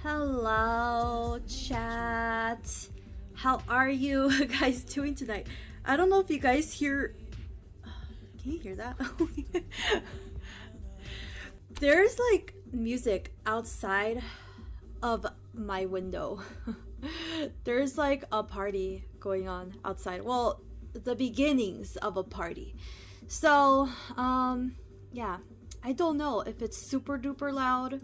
Hello, chat. How are you guys doing tonight? I don't know if you guys hear. Can you hear that? There's like music outside of my window. There's like a party going on outside. Well, the beginnings of a party. So, yeah. I don't know if it's super duper loud,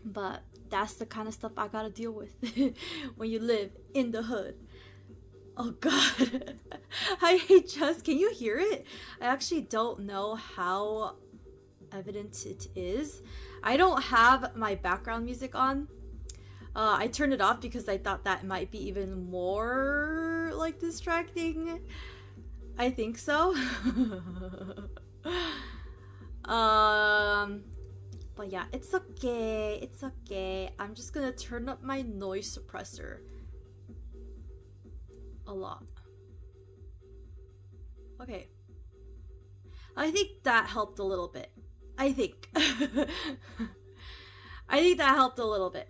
but that's the kind of stuff I gotta deal with when you live in the hood. Oh god. I hate just, can you hear it? I actually don't know how evident it is. I don't have my background music on. I turned it off because I thought that might be even more like distracting. I think so. But yeah, it's okay. It's okay. I'm just gonna turn up my noise suppressor a lot. Okay. I think that helped a little bit. I think. I think that helped a little bit.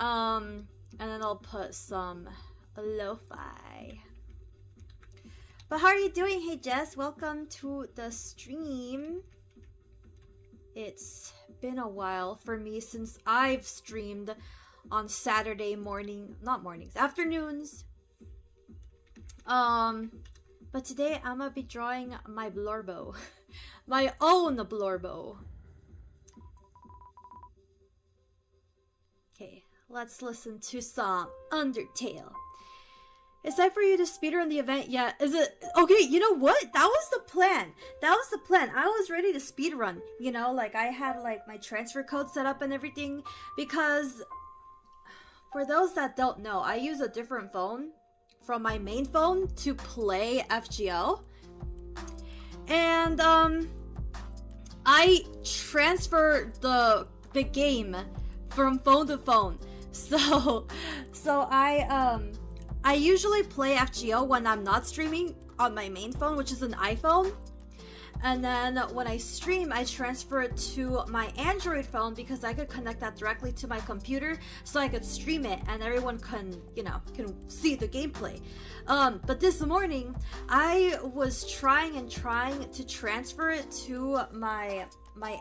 And then I'll put some lo-fi. But how are you doing? Hey Jess, welcome to the stream. It's been a while for me since I've streamed on Saturday morning, not mornings, afternoons. But today I'm gonna be drawing my blurbo, my own blurbo. Okay, let's listen to some Undertale. Is that for you to speedrun the event? Yeah, is it? Okay, you know what? That was the plan. That was the plan. I was ready to speedrun. You know, like I had like my transfer code set up and everything. Because for those that don't know, I use a different phone from my main phone to play FGO. And I transfer the game from phone to phone. So I usually play FGO when I'm not streaming on my main phone, which is an iPhone. And then when I stream, I transfer it to my Android phone because I could connect that directly to my computer so I could stream it and everyone can, you know, can see the gameplay. But this morning, I was trying to transfer it to my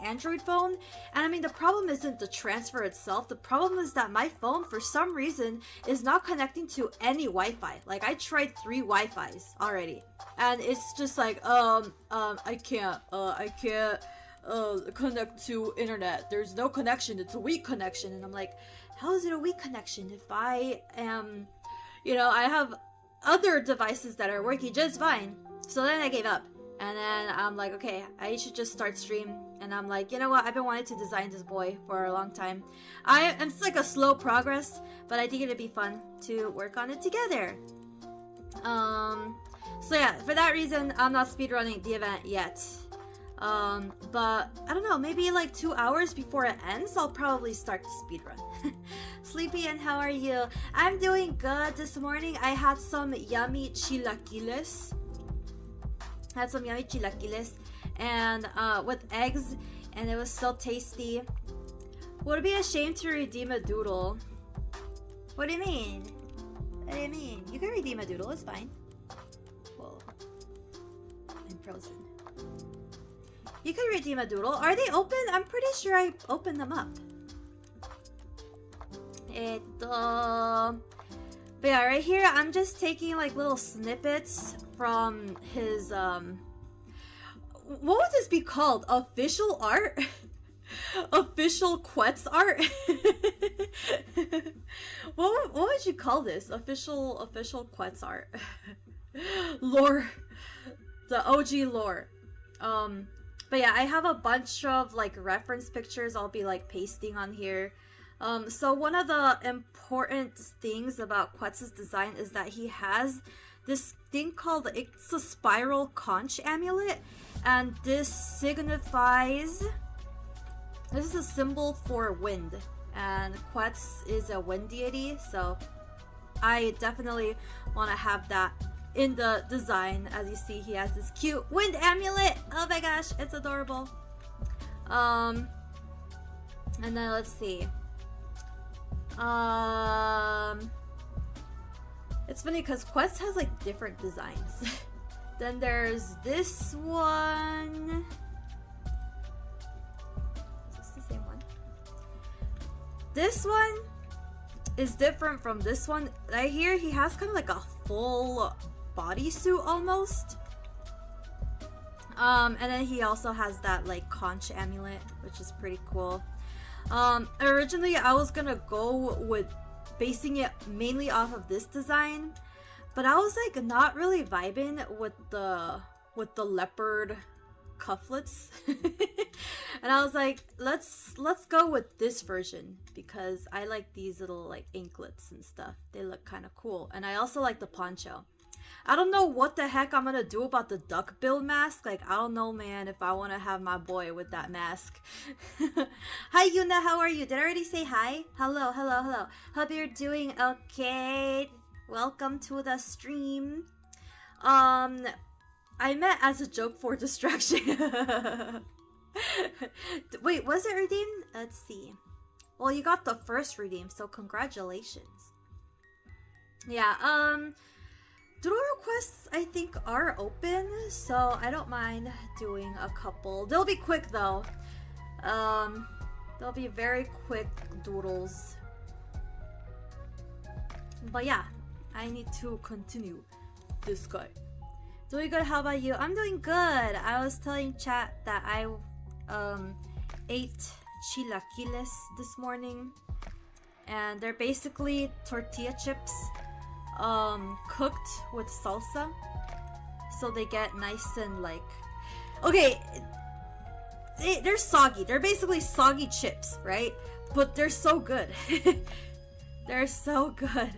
Android phone, and I mean the problem isn't the transfer itself. The problem is that my phone for some reason is not connecting to any Wi-Fi. Like I tried 3 Wi-Fis already and it's just like I can't connect to internet. There's no connection. It's a weak connection. And I'm like, how is it a weak connection if I am, you know, I have other devices that are working just fine. So then I gave up. And then I'm like, okay, I should just start stream. And I'm like, you know what? I've been wanting to design this boy for a long time. It's like a slow progress, but I think it'd be fun to work on it together. So yeah, for that reason, I'm not speedrunning the event yet. But I don't know, maybe like 2 hours before it ends, I'll probably start to speedrun. Sleepy, and how are you? I'm doing good this morning. I had some yummy chilaquiles. And with eggs, and it was so tasty. Would it be a shame to redeem a doodle? What do you mean? What do you mean? You can redeem a doodle, it's fine. Whoa. I'm frozen. You can redeem a doodle. Are they open? I'm pretty sure I opened them up. But yeah, right here, I'm just taking like little snippets from his, what would this be called? Official art? Official Quetz art? what would you call this? Official Quetz art. Lore. The OG lore. But yeah, I have a bunch of like reference pictures I'll be like pasting on here. So one of the important things about Quetz's design is that he has this thing called, it's a spiral conch amulet, and this signifies, this is a symbol for wind, and Quetz is a wind deity, so I definitely want to have that in the design. As you see, he has this cute wind amulet. Oh my gosh, it's adorable. And then let's see. It's funny because Quetz has like different designs. Then there's this one. Is this the same one? This one is different from this one. Right here, he has kind of like a full bodysuit almost. And then he also has that like conch amulet, which is pretty cool. Originally I was gonna go with basing it mainly off of this design, but I was like not really vibing with the leopard cufflets. And I was like, let's go with this version because I like these little like anklets and stuff. They look kind of cool. And I also like the poncho. I don't know what the heck I'm gonna do about the duckbill mask. Like, I don't know, man, if I want to have my boy with that mask. Hi, Yuna, how are you? Did I already say hi? Hello, hello, hello. Hope you're doing okay. Welcome to the stream. I meant as a joke for distraction. Wait, was it redeemed? Let's see. Well, you got the first redeem, so congratulations. Yeah, doodle requests I think are open, so I don't mind doing a couple. They'll be quick though. They'll be very quick doodles. But yeah, I need to continue this guy. Doing good, how about you? I'm doing good. I was telling chat that I ate chilaquiles this morning, and they're basically tortilla chips cooked with salsa, so they get nice and like, okay, they're soggy. They're basically soggy chips, right? But they're so good. They're so good.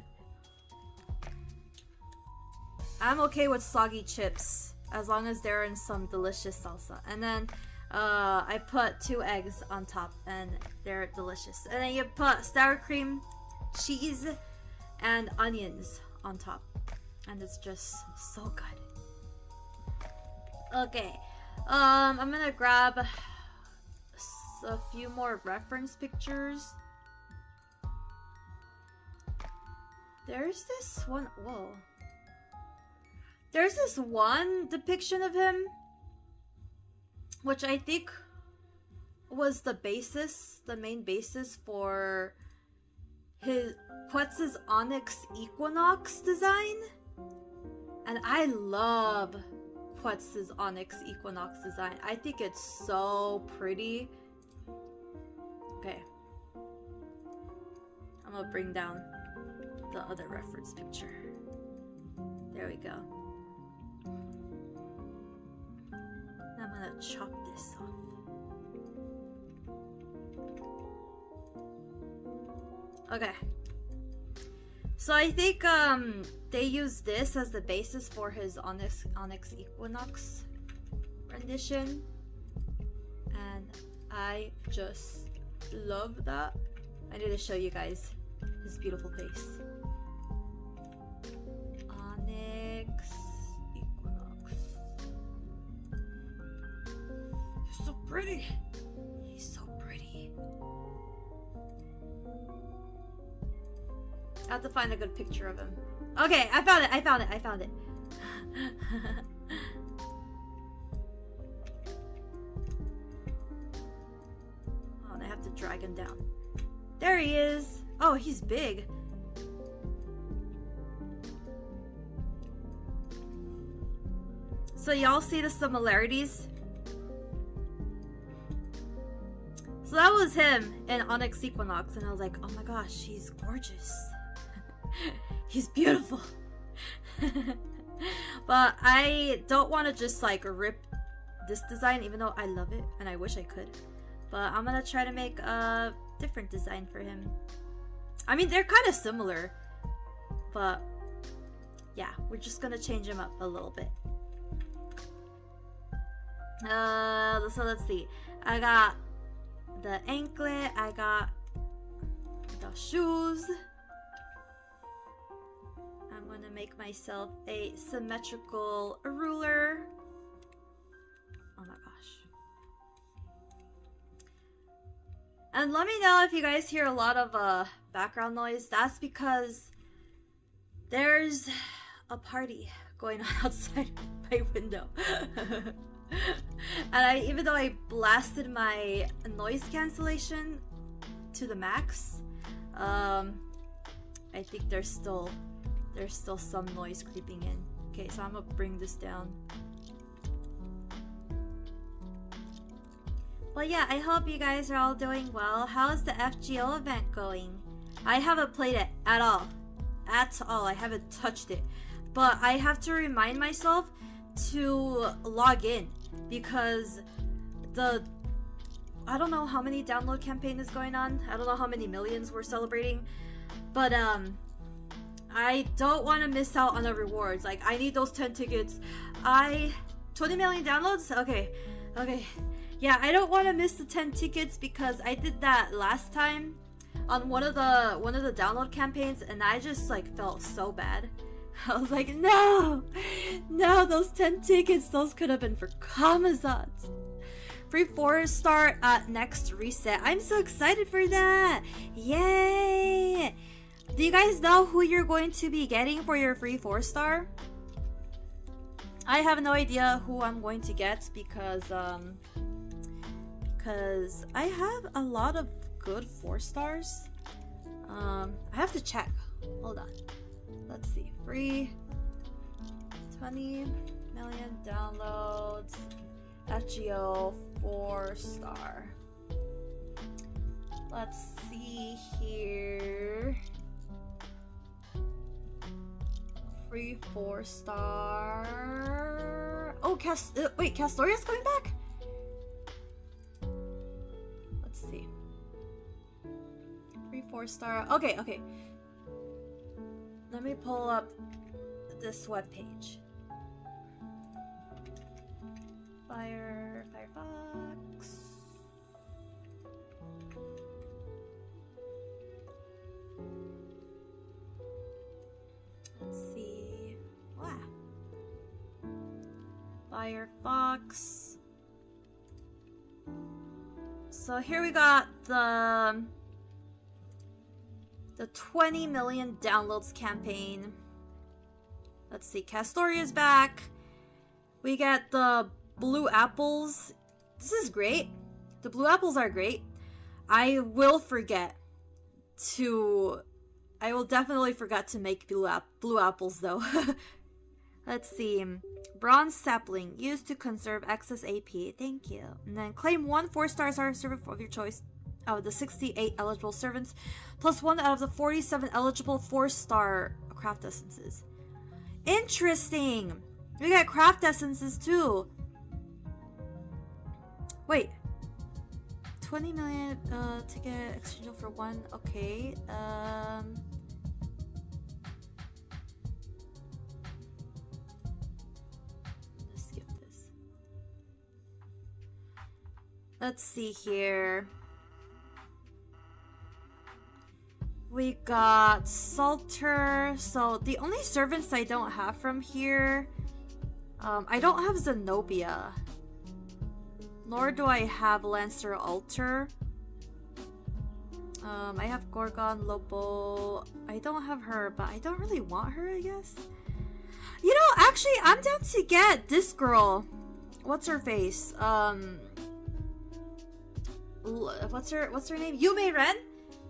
I'm okay with soggy chips as long as they're in some delicious salsa. And then I put 2 eggs on top and they're delicious. And then you put sour cream, cheese, and onions on top. And it's just so good. Okay. I'm gonna grab a few more reference pictures. There's this one. Whoa. There's this one depiction of him, which I think was the basis, the main basis for his Quetz's Onyx Equinox design. And I love Quetz's Onyx Equinox design. I think it's so pretty. Okay. I'm gonna bring down the other reference picture. There we go. Now I'm gonna chop this off. Okay. So I think they use this as the basis for his Onyx Equinox rendition. And I just love that. I need to show you guys his beautiful face. Onyx Equinox. He's so pretty. He's so pretty. I have to find a good picture of him. Okay, I found it. I found it. Oh, and I have to drag him down. There he is. Oh, he's big. So y'all see the similarities? So that was him in Onyx Equinox, and I was like, oh my gosh, he's gorgeous. He's beautiful. But I don't want to just like rip this design, even though I love it and I wish I could. But I'm gonna try to make a different design for him. I mean, they're kind of similar, but yeah, we're just gonna change him up a little bit. So let's see. I got the anklet, I got the shoes. I'm gonna make myself a symmetrical ruler. Oh my gosh. And let me know if you guys hear a lot of background noise. That's because there's a party going on outside my window. And even though I blasted my noise cancellation to the max, I think there's still some noise creeping in. Okay, so I'm gonna bring this down. Well, yeah, I hope you guys are all doing well. How's the FGO event going? I haven't played it at all. At all. I haven't touched it. But I have to remind myself to log in because I don't know how many download campaign is going on. I don't know how many millions we're celebrating. But I don't want to miss out on the rewards. Like, I need those 10 tickets. 20 million downloads? Okay. Yeah, I don't want to miss the 10 tickets because I did that last time on one of the download campaigns, and I just like felt so bad. I was like, no, those 10 tickets, those could have been for Kamazats. Free 4-star at next reset. I'm so excited for that. Yay! Do you guys know who you're going to be getting for your free 4-star? I have no idea who I'm going to get because I have a lot of good 4-stars. I have to check. Hold on. Let's see. Free 20 million downloads. FGO 4-star. Let's see here. Free 4-star. Oh, wait, Castoria's coming back? Let's see. Free 4-star. Okay. Let me pull up this webpage. Firefox. Let's see. Wow. Firefox. So here we got the 20 million downloads campaign. Let's see. Castoria's back. We get the blue apples. This is great. The blue apples are great. I will definitely forget to make blue apples though. Let's see. Bronze sapling used to conserve excess AP. Thank you. And then claim 1 4-star servant of your choice out of the 68 eligible servants, plus 1 out of the 47 eligible 4-star craft essences. Interesting. We got craft essences too. Wait. 20 million ticket exchangeable for 1. Okay. Let's skip this. Let's see here. We got Salter. So the only servants I don't have from here, I don't have Zenobia. Nor do I have Lancer Alter. I have Gorgon, Lobo. I don't have her, but I don't really want her, I guess. You know, actually, I'm down to get this girl. What's her face? What's her name? Yume Ren?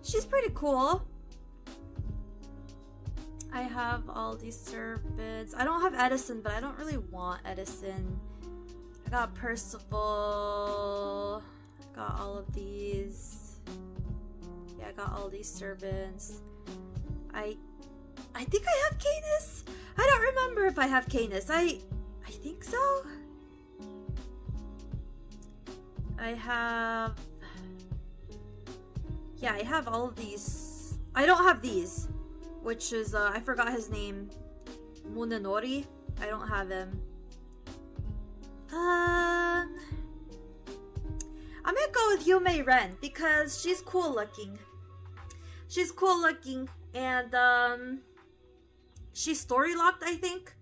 She's pretty cool. I have all these servants. I don't have Edison, but I don't really want Edison. I got Percival. I got all of these. Yeah, I got all these servants. I think I have Canis. I don't remember if I have Canis. I think so. I have all of these. I don't have these, which is I forgot his name. Munenori. I don't have him. I'm gonna go with Yume Ren because she's cool looking. And she's story locked, I think.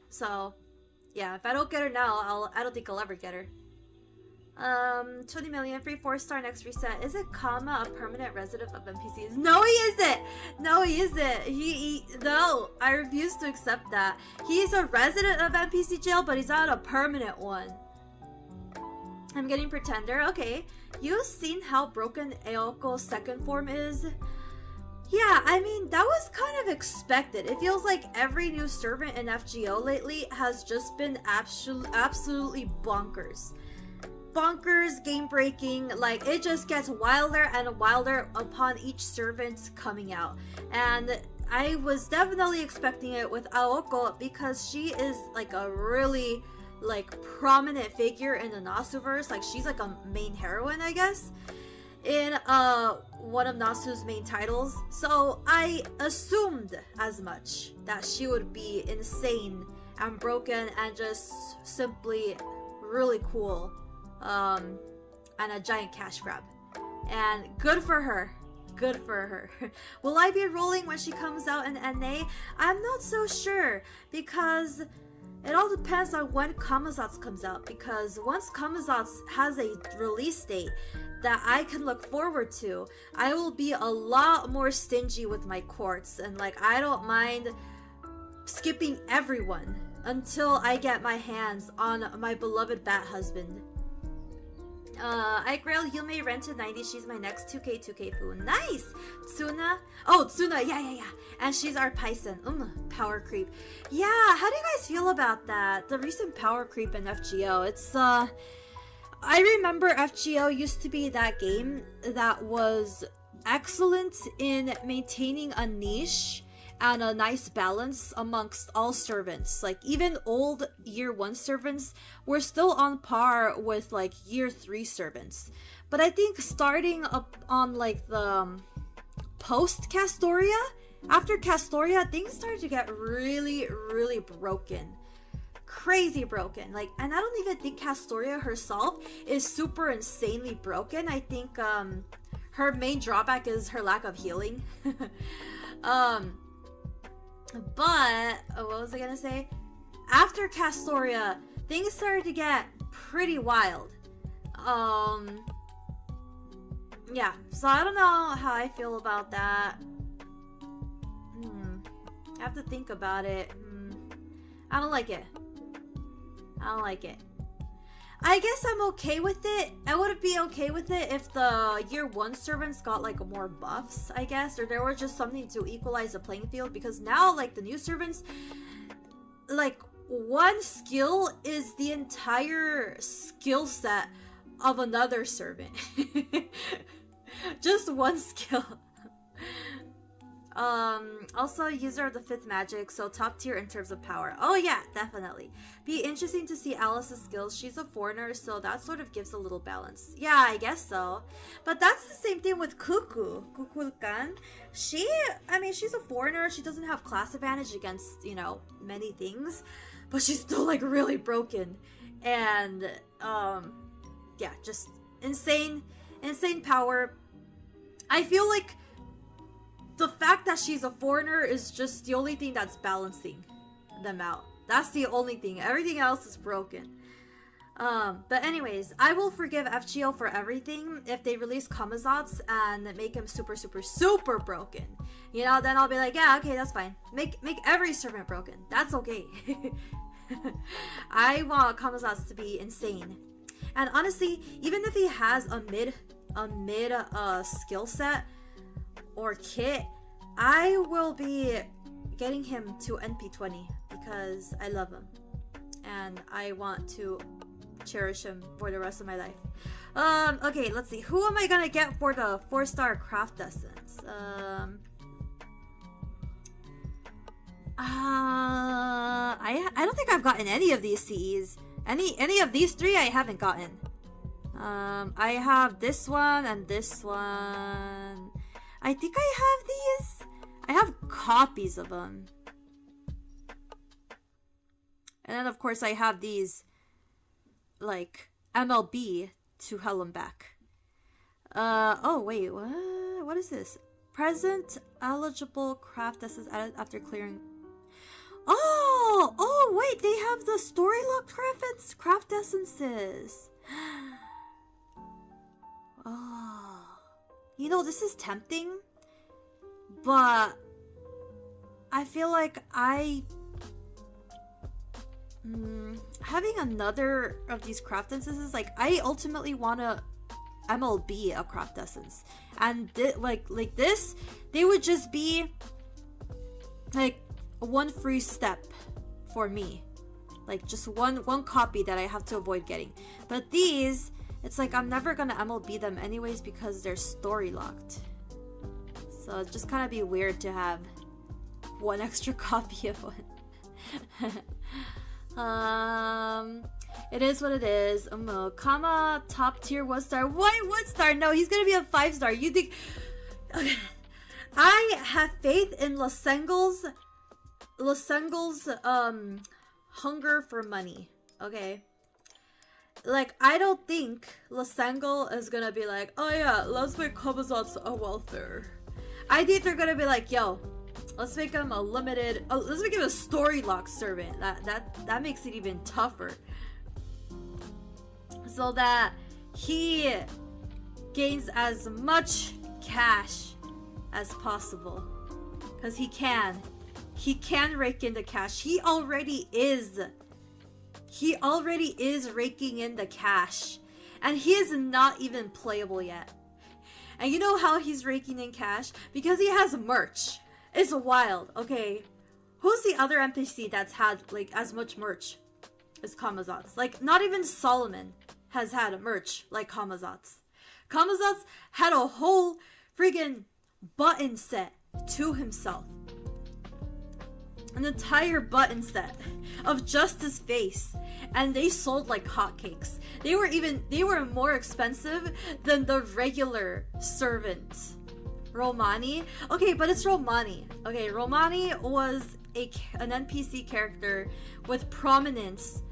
So yeah, if I don't get her now, I don't think I'll ever get her. 20 million, free 4-star next reset. Is it Kama a permanent resident of NPCs? No, he isn't! No, he isn't. No, I refuse to accept that. He's a resident of NPC jail, but he's not a permanent one. I'm getting Pretender. Okay. You've seen how broken Aoko's second form is? Yeah, I mean, that was kind of expected. It feels like every new servant in FGO lately has just been absolutely bonkers. Bonkers, game-breaking, like, it just gets wilder and wilder upon each servant coming out. And I was definitely expecting it with Aoko because she is, like, a really, like, prominent figure in the Nasuverse. Like, she's, like, a main heroine, I guess, in, one of Nasu's main titles. So I assumed as much, that she would be insane and broken and just simply really cool. And a giant cash grab. And good for her. Good for her. Will I be rolling when she comes out in NA? I'm not so sure, because it all depends on when Kamazatsu comes out, because once Kamazatsu has a release date that I can look forward to, I will be a lot more stingy with my quartz, and like, I don't mind skipping everyone until I get my hands on my beloved bat husband. Igrail, you may rent to 90. She's my next 2k foo. Nice! Tsuna. Oh, Tsuna. Yeah. And she's our Python. Power creep. Yeah, how do you guys feel about that? The recent power creep in FGO. It's, I remember FGO used to be that game that was excellent in maintaining a niche and a nice balance amongst all servants. Like, even old year 1 servants were still on par with like year 3 servants. But I think starting up on like the post Castoria, after Castoria, things started to get really broken. Crazy broken. Like, and I don't even think Castoria herself is super insanely broken. I think her main drawback is her lack of healing. But, what was I gonna say? After Castoria, things started to get pretty wild. Yeah, so I don't know how I feel about that. I have to think about it. I don't like it. I guess I'm okay with it. I would be okay with it if the year 1 servants got like more buffs, I guess, or there was just something to equalize the playing field, because now like the new servants, like one skill is the entire skill set of another servant. Just one skill. Also user of the 5th magic, so top tier in terms of power. Oh yeah, definitely. Be interesting to see Alice's skills. She's a foreigner, so that sort of gives a little balance. Yeah, I guess so. But that's the same thing with Kukulkan. She's a foreigner. She doesn't have class advantage against, you know, many things, but she's still like really broken. And yeah, just insane power. I feel like the fact that she's a foreigner is just the only thing that's balancing them out. That's the only thing. Everything else is broken. But anyways, I will forgive FGO for everything if they release Kamazatsu and make him super broken. You know, then I'll be like, yeah, okay, that's fine. Make every servant broken. That's okay. I want Kamazatsu to be insane. And honestly, even if he has a mid skill set or kit, I will be getting him to NP20 because I love him and I want to cherish him for the rest of my life. Okay, let's see. Who am I gonna get for the 4-star craft essence? I don't think I've gotten any of these CEs. Any of these 3 I haven't gotten. I have this one and this one. I think I have these. I have copies of them. And then of course I have these, like, MLB to hell them back. Oh wait, what is this? Present eligible craft essence added after clearing. Oh wait, they have the story locked craft essences. you know, this is tempting, but I feel like having another of these craft essences, like, I ultimately want to MLB a craft essence, and like this, they would just be like one free step for me, like just one copy that I have to avoid getting. But these, it's like I'm never gonna MLB them anyways because they're story locked, so it's just kind of be weird to have one extra copy of one. It is what it is. Kama, top tier 1 star. Why 1 star? No, he's gonna be a 5 star. You think? Okay. I have faith in Lasengle's hunger for money. Okay. Like, I don't think Lasengle is gonna be like, oh yeah, let's make Kamazot's a welfare. I think they're gonna be like, yo, let's make him a limited. Oh, let's make him a story lock servant. That makes it even tougher. So that he gains as much cash as possible, because he can rake in the cash. He already is raking in the cash, and he is not even playable yet. And you know how he's raking in cash? Because he has merch. It's wild. Okay, who's the other NPC that's had like as much merch as Kamazot's? Like, not even Solomon has had a merch like Kamazot's. Kamazot's had a whole friggin' button set to himself. An entire button set of just his face. And they sold like hotcakes. They were more expensive than the regular servant. Romani? Okay, but it's Romani. Okay, Romani was an NPC character with prominence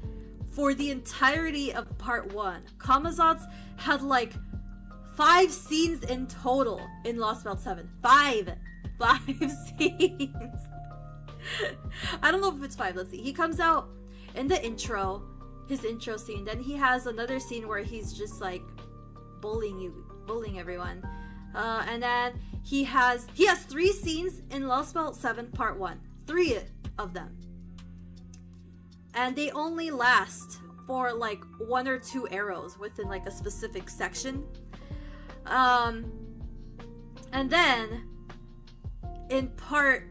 for the entirety of part 1. Kamazot's had like 5 scenes in total in Lost Belt 7. 5 scenes. I don't know if it's 5. Let's see. He comes out in the intro, his intro scene. Then he has another scene where he's just like bullying everyone. And then he has 3 scenes in Lost Belt 7 part 1. 3 of them. And they only last for like 1 or 2 arrows within like a specific section. And then in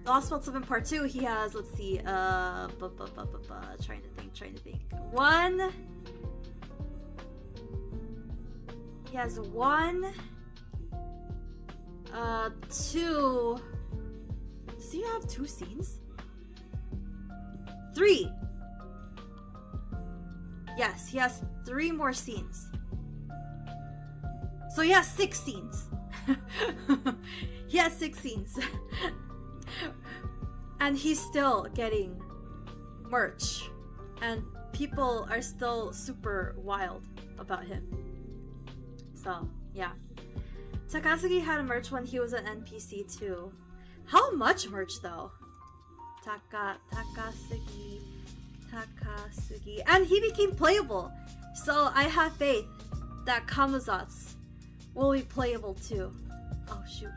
Lost Belt 7 part 2, he has, let's see, trying to think. 1. He has 1. 2. Does he have 2 scenes? 3. Yes, he has 3 more scenes. So he has 6 scenes. He has 6 scenes. And he's still getting merch. And people are still super wild about him. So, yeah. Takasugi had merch when he was an NPC too. How much merch though? Takasugi. And he became playable. So I have faith that Kamazot's will be playable too. Oh shoot.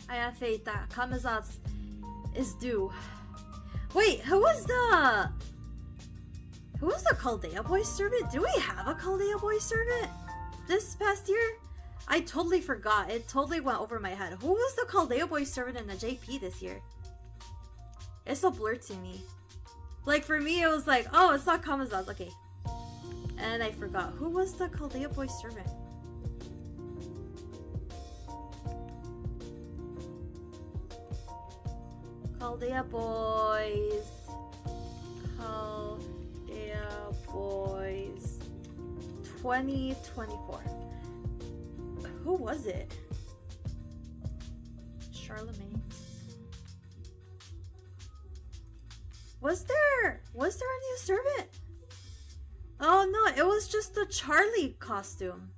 I have faith that Kamazot's is due. Wait, who was the Chaldea Boy servant? Do we have a Chaldea Boy servant this past year? I totally forgot. It totally went over my head. Who was the Chaldea Boy servant in the JP this year? It's so blurred to me. Like, for me, it was like, oh, it's not Kamazot's. Okay. And I forgot. Who was the Chaldea Boy servant? Chaldea Boys. Chaldea Boys 2024. Who was it? Charlemagne. Was there a new servant? Oh no, it was just the Charlie costume.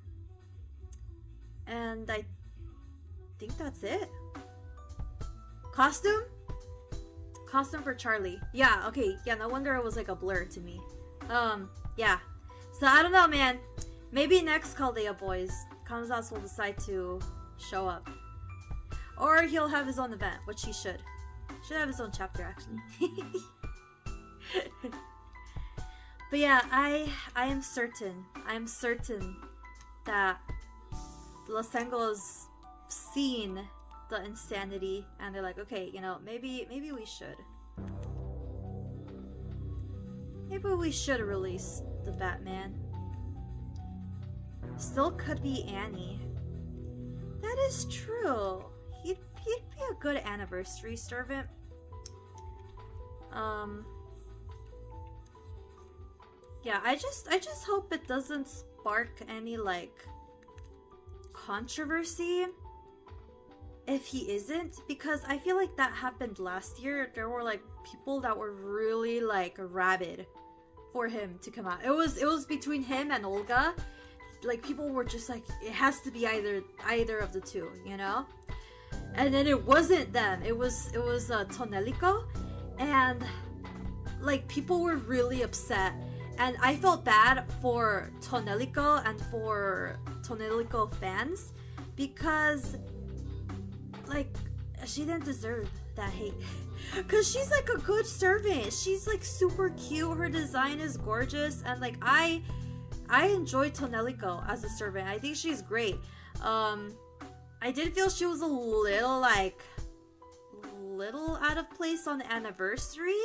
And I think that's it. Costume? Costume for Charlie. Yeah, okay. Yeah, no wonder it was like a blur to me. Yeah. So I don't know, man. Maybe next Chaldea Boys, Kamazats will decide to show up. Or he'll have his own event, which he should. Should have his own chapter, actually. But yeah, I am certain that Los Angles seen the insanity and they're like, okay, you know, maybe we should. Maybe we should release the Batman. Still could be Annie. That is true. He'd be a good anniversary servant. Yeah, I just hope it doesn't spark any like controversy if he isn't, because I feel like that happened last year. There were like people that were really like rabid for him to come out. It was between him and Olga. Like people were just like, it has to be either of the two, you know? And then it wasn't them. It was Tonelico, and like people were really upset. And I felt bad for Tonelico and for Tonelico fans because like she didn't deserve that hate. Cause she's like a good servant. She's like super cute. Her design is gorgeous, and like I enjoy Tonelico as a servant. I think she's great. I did feel she was a little out of place on the anniversary.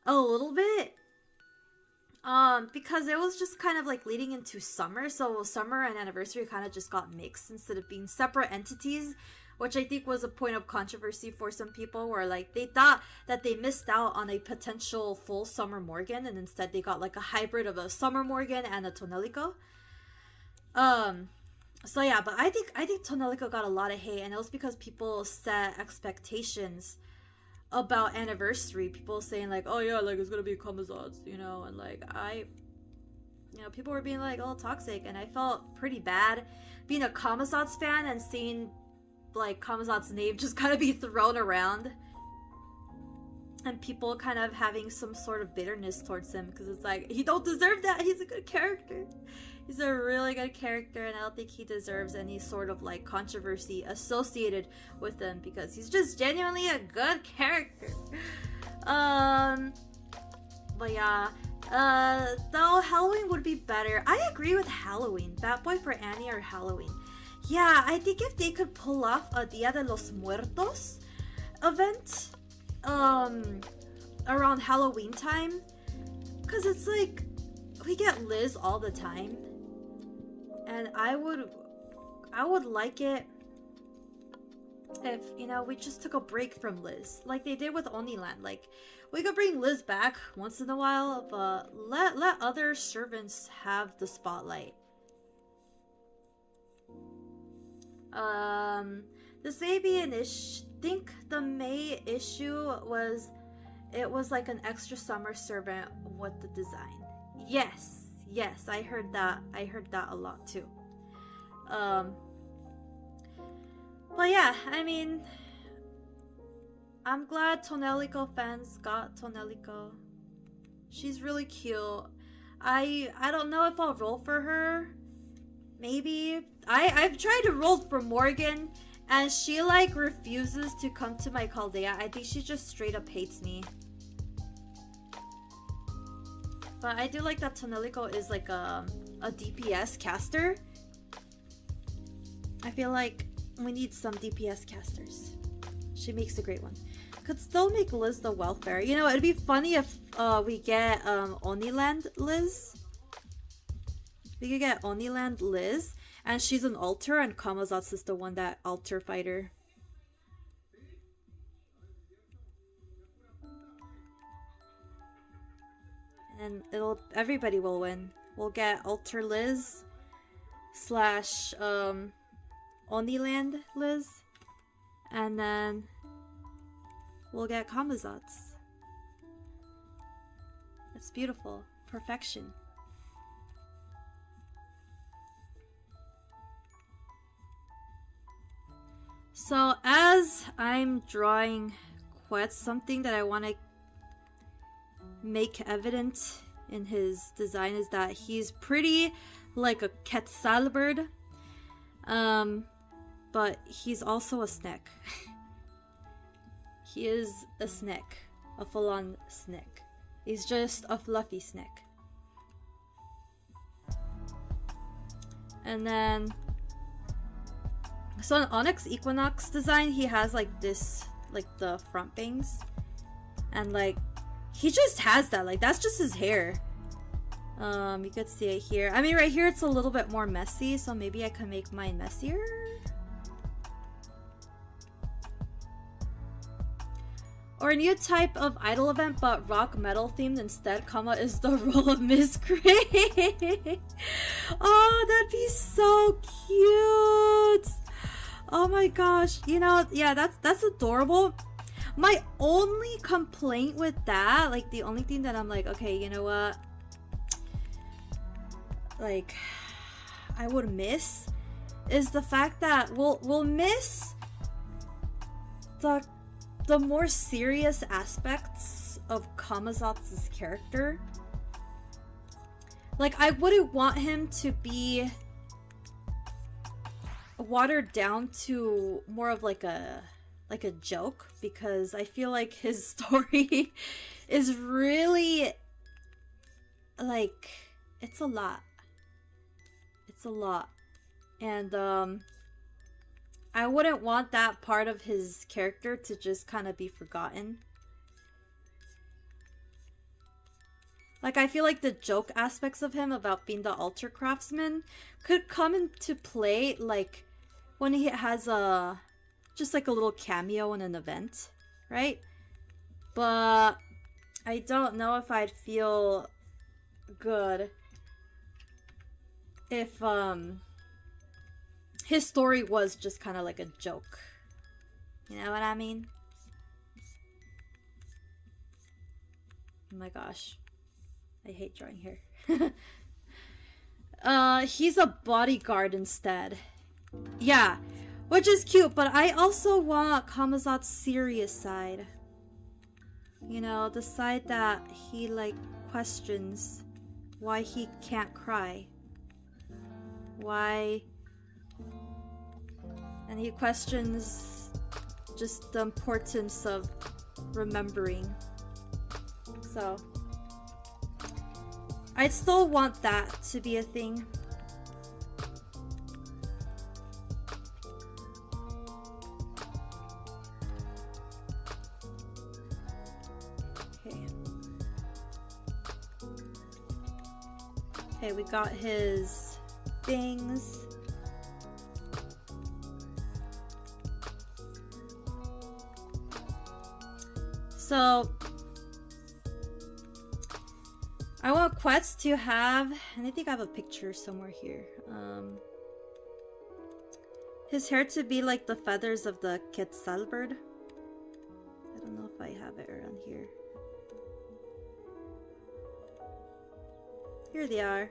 A little bit. Because it was just kind of like leading into summer, so summer and anniversary kind of just got mixed instead of being separate entities, which I think was a point of controversy for some people, where like they thought that they missed out on a potential full Summer Morgan, and instead they got like a hybrid of a Summer Morgan and a Tonelico. So yeah, but I think Tonelico got a lot of hate, and it was because people set expectations about anniversary. People saying like, oh yeah, like it's gonna be Kamazats, you know, and like people were being like all toxic, and I felt pretty bad being a Kamazats fan and seeing like Kamazats' name just kind of be thrown around, and people kind of having some sort of bitterness towards him because it's like, he don't deserve that. He's a good character. He's a really good character, and I don't think he deserves any sort of like controversy associated with him because he's just genuinely a good character. But yeah, though Halloween would be better. I agree with Halloween. Batboy for Annie or Halloween. Yeah, I think if they could pull off a Dia de los Muertos event around Halloween time, because it's like we get Liz all the time, and I would like it if, you know, we just took a break from Liz like they did with Oniland. Like we could bring Liz back once in a while, but let other servants have the spotlight. This may be an issue. Think the May issue was like an extra summer servant with the design. Yes, I heard that a lot too. But yeah, I mean, I'm glad Tonelico fans got Tonelico. She's really cute. I don't know if I'll roll for her. Maybe. I've tried to roll for Morgan, and she like refuses to come to my Chaldea. I think she just straight up hates me. But I do like that Tonelico is like a DPS caster. I feel like we need some DPS casters. She makes a great one. Could still make Liz the welfare. You know, it'd be funny if we get Oniland Liz. We could get Oniland Liz, and she's an altar, and Kamazats is the one that altar fighter. And everybody will win. We'll get altar Liz slash Oniland Liz, and then we'll get Kamazats. It's beautiful. Perfection. So as I'm drawing Quetz, something that I want to make evident in his design is that he's pretty like a Quetzalbird. But he's also a snake. He is a snake. A full-on snake. He's just a fluffy snake. And then... So in Onyx Equinox design, he has like this, like the front bangs. And like, he just has that. Like, that's just his hair. You could see it here. I mean, right here it's a little bit more messy, so maybe I can make mine messier. Or a new type of idol event, but rock metal themed instead, comma, is the role of Miss Gray. Oh, that'd be so cute. Oh my gosh. You know, yeah, that's adorable. My only complaint with that, like the only thing that I'm like, okay, you know what? Like, I would miss is the fact that we'll miss the more serious aspects of Kamaza's character. Like, I wouldn't want him to be watered down to more of like a joke, because I feel like his story is really like, it's a lot. It's a lot. And I wouldn't want that part of his character to just kind of be forgotten. Like, I feel like the joke aspects of him about being the altar craftsman could come into play, like, when he has just like a little cameo in an event, right? But I don't know if I'd feel good if, his story was just kind of like a joke. You know what I mean? Oh my gosh. I hate drawing hair. He's a bodyguard instead. Yeah, which is cute, but I also want Kamazat's serious side. You know, the side that he, like, questions why he can't cry. Why... And he questions just the importance of remembering. So, I'd still want that to be a thing. Okay. Okay, we got his things. So, I want Quetz to have, and I think I have a picture somewhere here, his hair to be like the feathers of the Quetzalbird. I don't know if I have it around here. Here they are.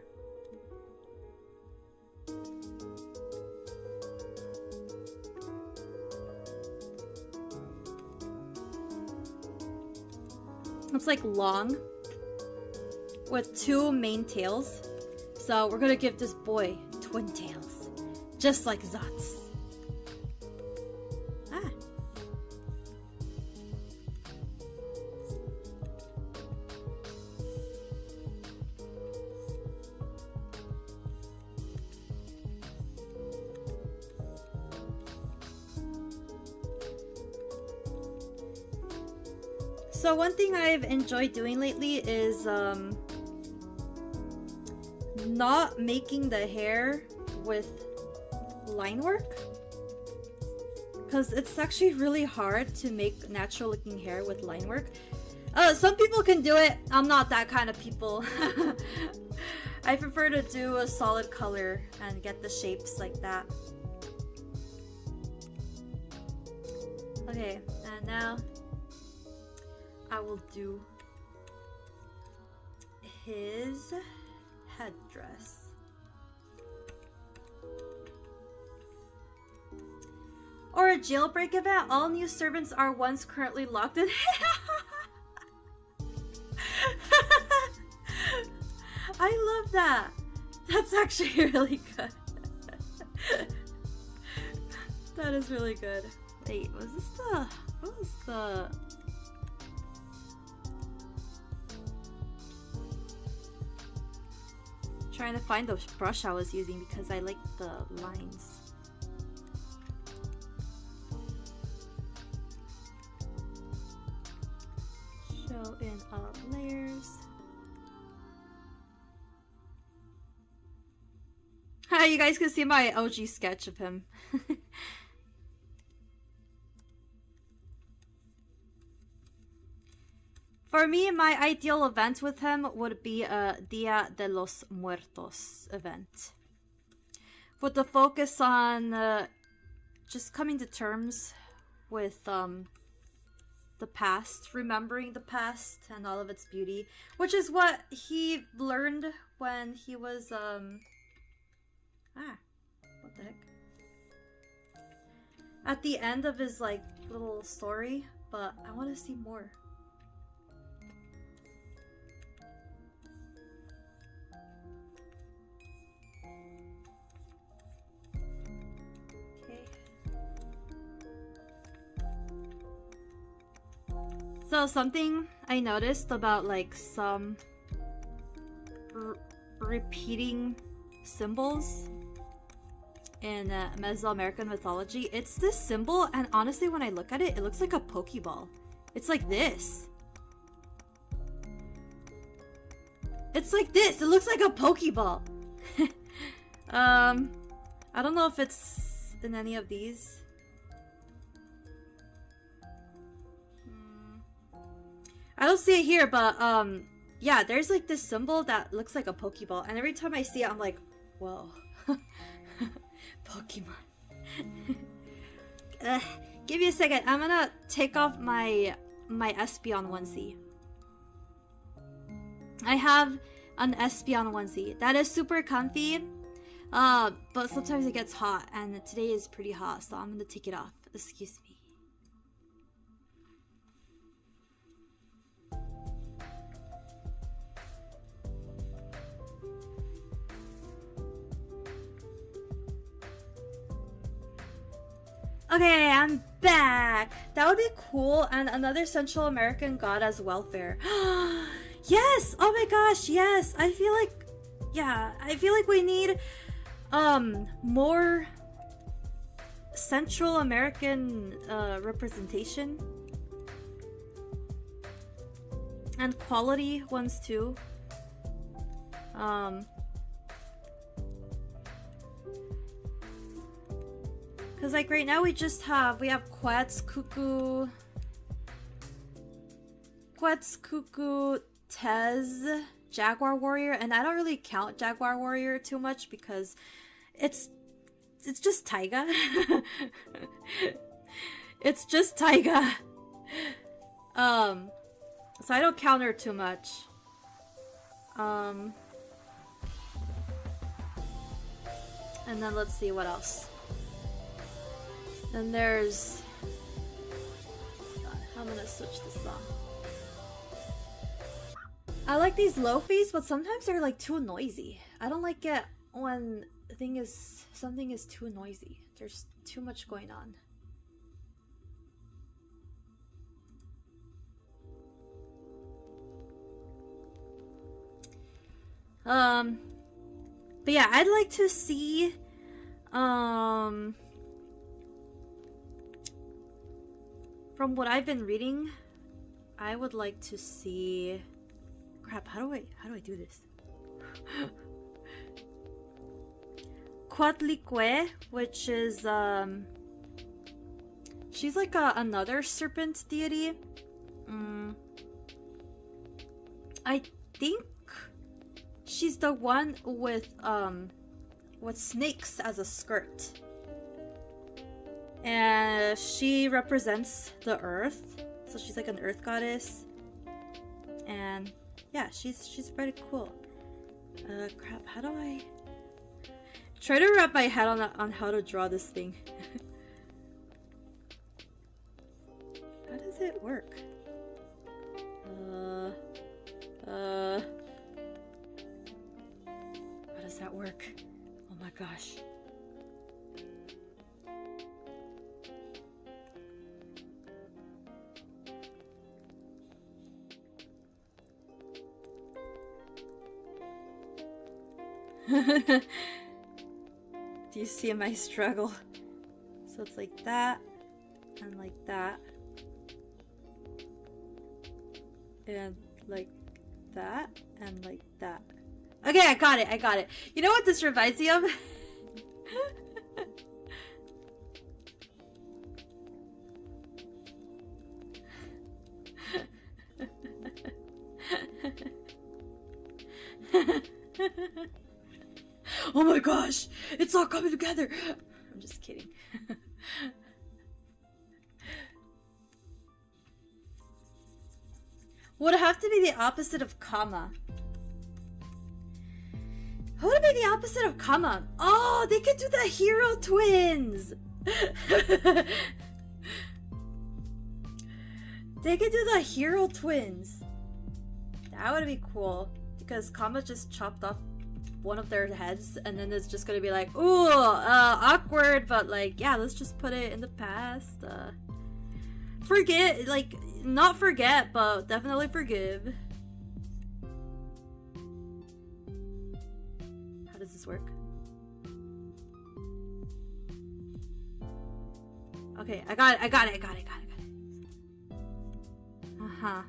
It's like long with two main tails. So we're gonna give this boy twin tails, just like Zat's. Ah. So one thing I've enjoyed doing lately is not making the hair with line work, because it's actually really hard to make natural looking hair with line work. Some people can do it. I'm not that kind of people. I prefer to do a solid color and get the shapes like that. Okay, and now I will do his headdress. Or a jailbreak event. All new servants are ones currently locked in. I love that. That's actually really good. That is really good. Wait, was this the... What was the... Trying to find the brush I was using because I like the lines. Show in layers. Hi, you guys can see my OG sketch of him. For me, my ideal event with him would be a Dia de los Muertos event. With the focus on just coming to terms with the past, remembering the past and all of its beauty, which is what he learned when he was, what the heck? At the end of his, like, little story, but I want to see more. So something I noticed about like some repeating symbols in Mesoamerican mythology, it's this symbol, and honestly when I look at it, it looks like a Pokeball. It's like this. It's like this. It looks like a Pokeball. I don't know if it's in any of these. I don't see it here, but yeah, there's like this symbol that looks like a Pokeball, and every time I see it, I'm like, whoa. Pokemon. Give me a second. I'm gonna take off my Espeon onesie. I have an Espeon onesie that is super comfy, but sometimes it gets hot, and today is pretty hot, so I'm gonna take it off. Excuse me. Okay, I'm back. That would be cool. And another Central American god as welfare. Yes! Oh my gosh, yes. I feel like, yeah, I feel like we need more Central American representation. And quality ones too. Because like right now we have Quetz, Cuckoo, Tez, Jaguar Warrior, and I don't really count Jaguar Warrior too much because it's just Taiga. It's just Taiga. So I don't count her too much. And then let's see what else. Then there's... I'm gonna switch this on. I like these Lo-Fis, but sometimes they're like too noisy. I don't like it when something is too noisy. There's too much going on. But yeah, I'd like to see from what I've been reading, I would like to see... Crap, how do I do this? Coatlicue, which is she's like another serpent deity. I think she's the one with snakes as a skirt. And she represents the earth, so she's like an earth goddess. And yeah, she's pretty cool. Crap, how do I try to wrap my head on how to draw this thing? How does it work? How does does that work? Oh my gosh. Do you see my struggle? So it's like that, and like that, and like that, and like that. Okay, I got it, I got it. You know what this reminds me of? Oh my gosh, it's all coming together. I'm just kidding. Would have to be the opposite of comma. What would be the opposite of comma? Oh, they could do the hero twins. They could do the hero twins. That would be cool, because comma just chopped off one of their heads, and then it's just gonna be like, ooh, awkward, but like, yeah, let's just put it in the past. Forget, like, not forget, but definitely forgive. How does this work? Okay, I got it, I got it, I got it, I got it, I got it. Uh-huh.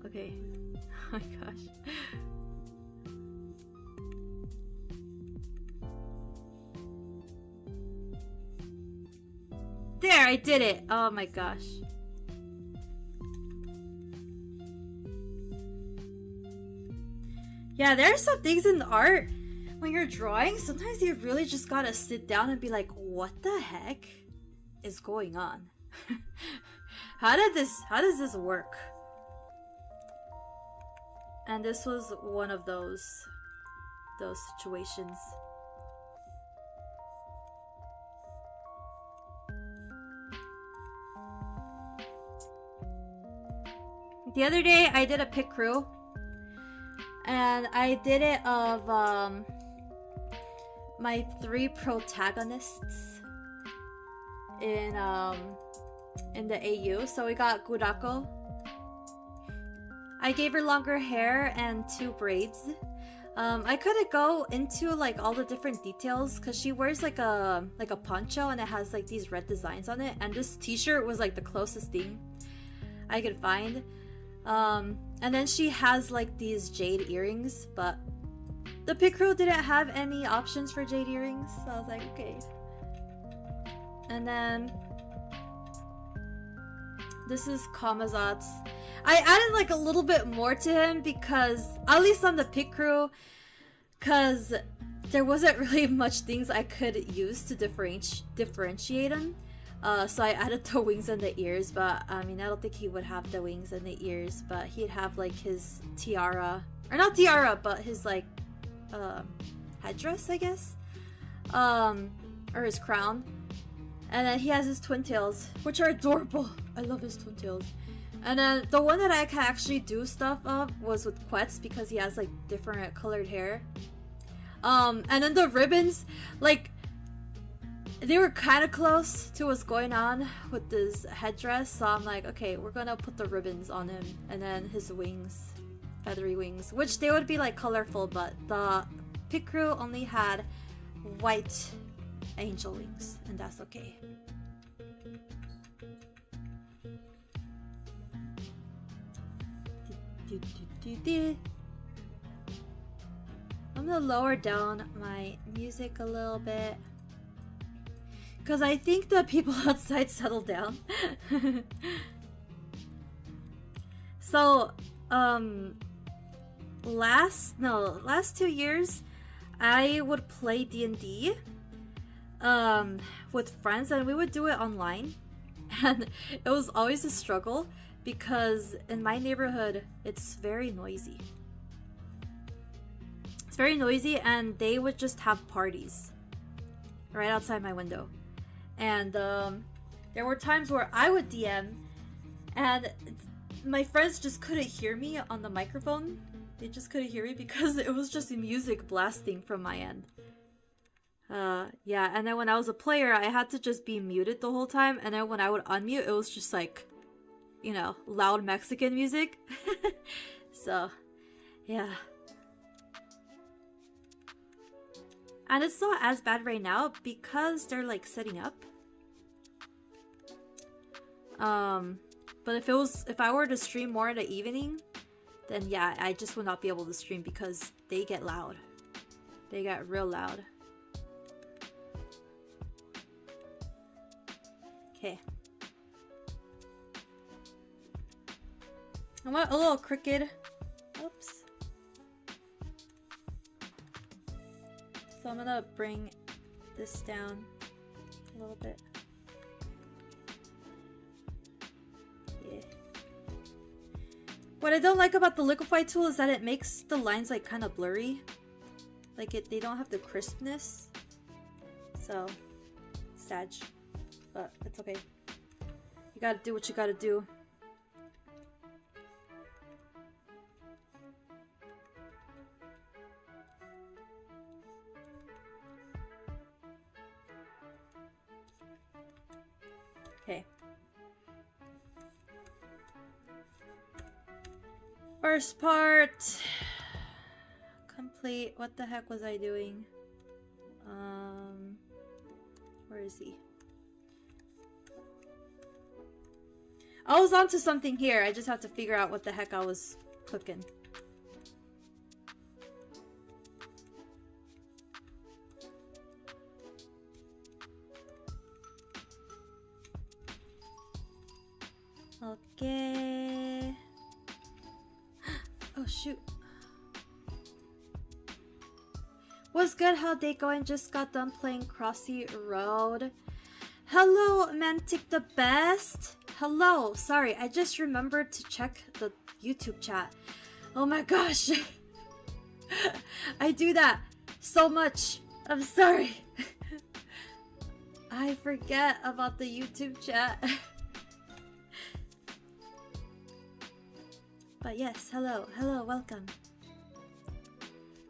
Okay. Oh my gosh. There, I did it. Oh my gosh. Yeah, there are some things in art when you're drawing, sometimes you really just gotta sit down and be like, what the heck is going on? How does this work? And this was one of those situations. The other day I did a pick crew, and I did it of my 3 protagonists in the AU. So we got Gurako. I gave her longer hair and 2 braids. I couldn't go into like all the different details because she wears like a poncho and it has like these red designs on it, and this t-shirt was like the closest thing I could find. And then she has like these jade earrings, but the pick crew didn't have any options for jade earrings, so I was like, okay. And then this is Kamazat's. I added like a little bit more to him because, at least on the pick crew, because there wasn't really much things I could use to differentiate him. So I added the wings and the ears, but I mean, I don't think he would have the wings and the ears, but he'd have like his tiara, or not tiara, but his like headdress, I guess, or his crown. And then he has his twin tails, which are adorable. I love his twin tails. And then the one that I can actually do stuff of was with Quetz, because he has like different colored hair. And then the ribbons, like, they were kind of close to what's going on with this headdress, so I'm like, okay, we're gonna put the ribbons on him, and then his wings, feathery wings, which they would be like colorful, but the pick crew only had white angel wings, and that's okay. I'm gonna lower down my music a little bit, because I think the people outside settled down. So, last 2 years, I would play D&D with friends, and we would do it online. And it was always a struggle, because in my neighborhood, it's very noisy. It's very noisy, and they would just have parties right outside my window. And there were times where I would DM and my friends just couldn't hear me on the microphone, They just couldn't hear me because it was just music blasting from my end. Yeah, and then when I was a player, I had to just be muted the whole time, and then when I would unmute, it was just like, you know, loud Mexican music. So, yeah. And it's not as bad right now because they're like setting up. But if I were to stream more in the evening, then yeah, I just would not be able to stream because they get loud. They get real loud. Okay. I want a little crooked. Oops. So I'm gonna bring this down a little bit. Yeah. What I don't like about the liquify tool is that it makes the lines like kind of blurry. Like they don't have the crispness. So, sad. But it's okay. You gotta do what you gotta do. Okay. First part complete. What the heck was I doing? Where is he? I was onto something here. I just have to figure out what the heck I was cooking. Okay. Oh shoot. What's good? How they going? Just got done playing Crossy Road. Hello, Mantic the Best. Hello. Sorry, I just remembered to check the YouTube chat. Oh my gosh. I do that so much. I'm sorry. I forget about the YouTube chat. But yes, hello, welcome.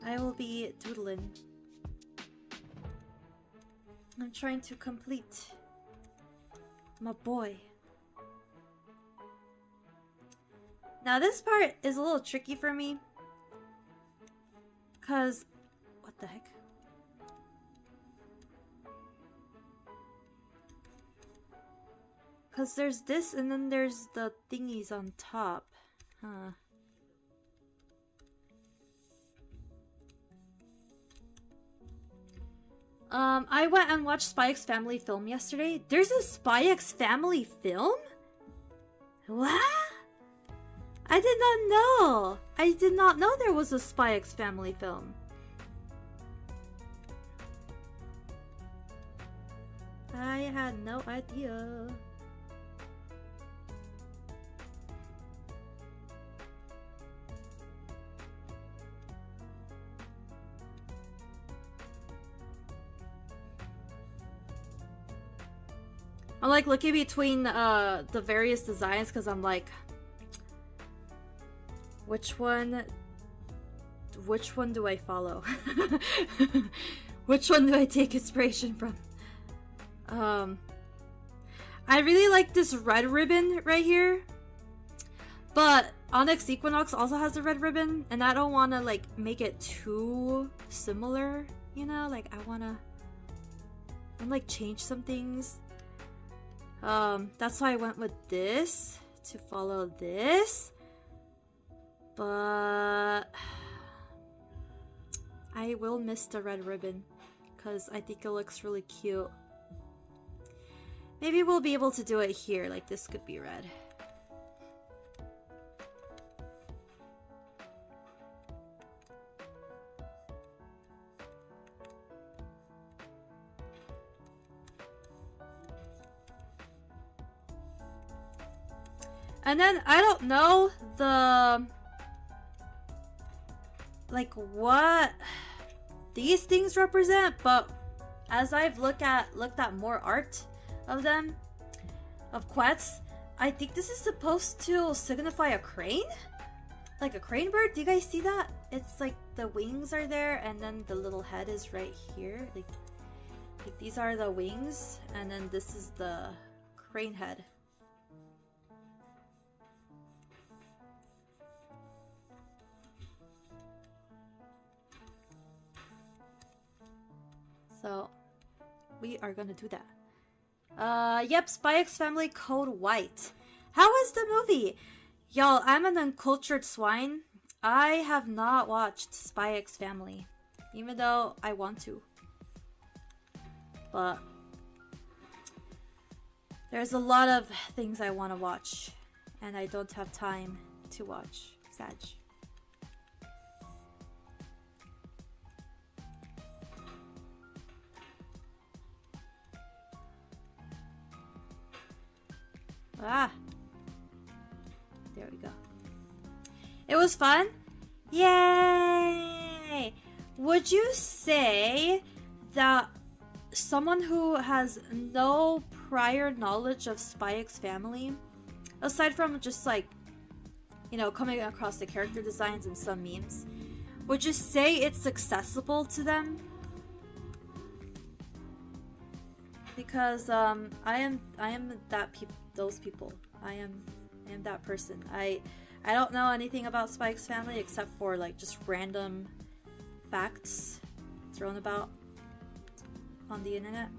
I will be doodling. I'm trying to complete my boy. Now this part is a little tricky for me. Cause, what the heck? Cause there's this and then there's the thingies on top. Huh. I went and watched Spy X Family film yesterday. There's a Spy X Family film? What? I did not know. I did not know there was a Spy X Family film. I had no idea. I'm like looking between the various designs because I'm like, which one do I follow? Which one do I take inspiration from? I really like this red ribbon right here, but Onyx Equinox also has a red ribbon, and I don't want to like make it too similar, you know? Like I want to like change some things. That's why I went with this to follow this, but I will miss the red ribbon because I think it looks really cute. Maybe we'll be able to do it here, like this could be red. And then I don't know like what these things represent, but as I've looked at more art of them, of Quetz, I think this is supposed to signify a crane? like a crane bird. Do you guys see that? It's like the wings are there and then the little head is right here. Like these are the wings and then this is the crane head. So we are gonna do that. Yep, Spy X Family Code White. How was the movie? Y'all, I'm an uncultured swine. I have not watched Spy X Family, even though I want to. But there's a lot of things I want to watch, and I don't have time to watch. Sag. Ah. There we go. It was fun? Yay! Would you say that someone who has no prior knowledge of Spy X Family, aside from just like, you know, coming across the character designs and some memes, would you say it's accessible to them? Because I am that those people. I am that person. I don't know anything about Spy X Family except for like just random facts thrown about on the internet.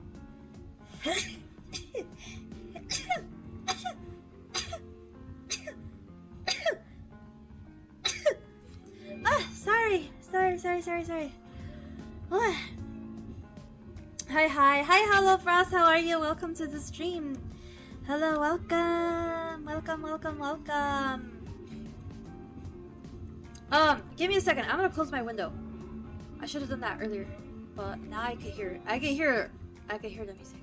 Sorry. Hi, Hello Frost, how are you? Welcome to the stream. Hello, welcome. Give me a second. I'm gonna close my window. I should have done that earlier, but now I can hear it. I can hear the music.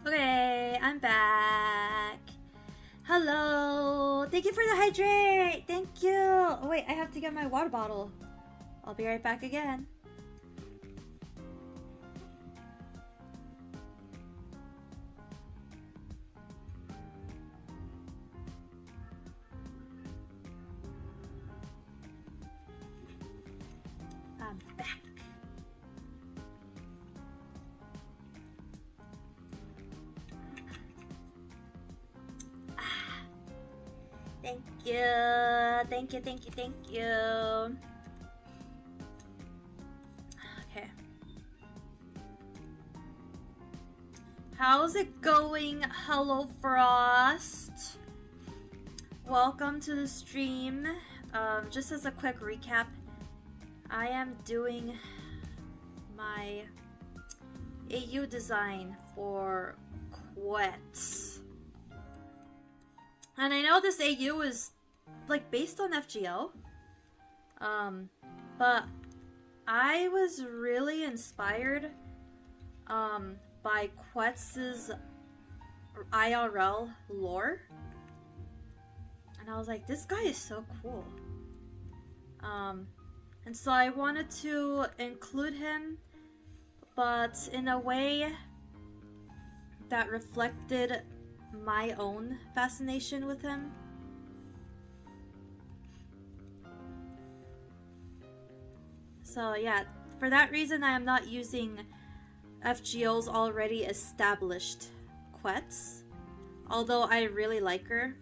Okay, I'm back. Hello. Thank you for the hydrate. Thank you. Oh wait, I have to get my water bottle. I'll be right back again. I'm back. Thank you. Okay. How's it going, Hello Frost? Welcome to the stream. Just as a quick recap, I am doing my AU design for Quetz. And I know this AU is like based on FGO, but I was really inspired by Quetz's IRL lore, and I was like, this guy is so cool. And so I wanted to include him, but in a way that reflected my own fascination with him. So yeah, for that reason I am not using FGO's already established Quetz, although I really like her.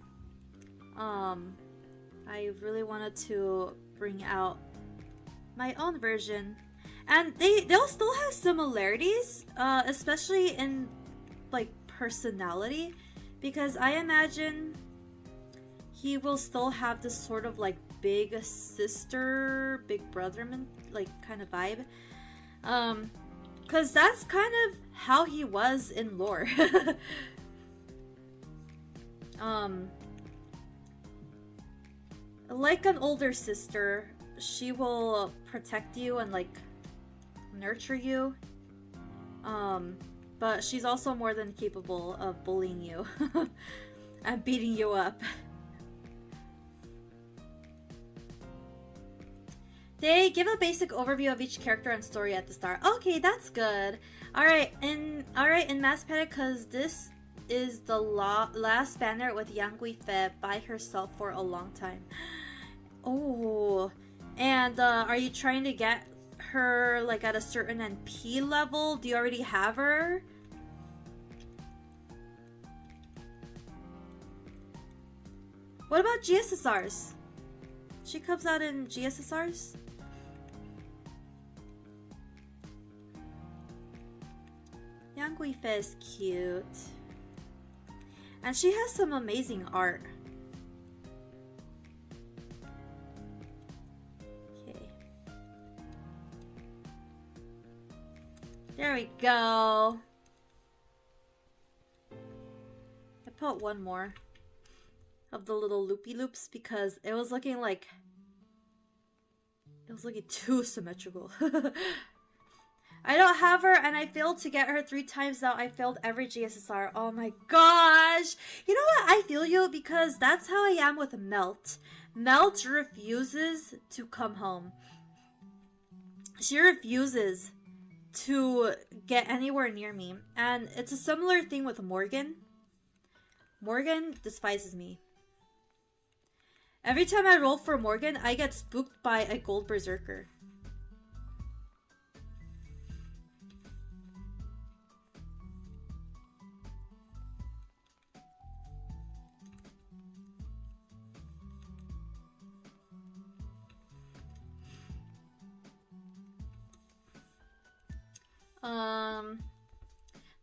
I really wanted to bring out my own version, and they'll still have similarities, especially in like personality, because I imagine he will still have this sort of like big sister, big brother like kind of vibe, because that's kind of how he was in lore. Like an older sister, she will protect you and like nurture you, but she's also more than capable of bullying you and beating you up. They give a basic overview of each character and story at the start. Okay, that's good. Alright, in Mass Panic, because this is the last banner with Yang Guifei by herself for a long time. Oh, and are you trying to get her like at a certain NP level? Do you already have her? What about GSSRs? She comes out in GSSRs? Yang Guifei is cute. And she has some amazing art. Okay. There we go. I put one more of the little loopy loops because it was looking too symmetrical. I don't have her and I failed to get her 3 times now. I failed every GSSR. Oh my gosh. You know what? I feel you because that's how I am with Melt. Melt refuses to come home. She refuses to get anywhere near me. And it's a similar thing with Morgan. Morgan despises me. Every time I roll for Morgan, I get spooked by a gold berserker.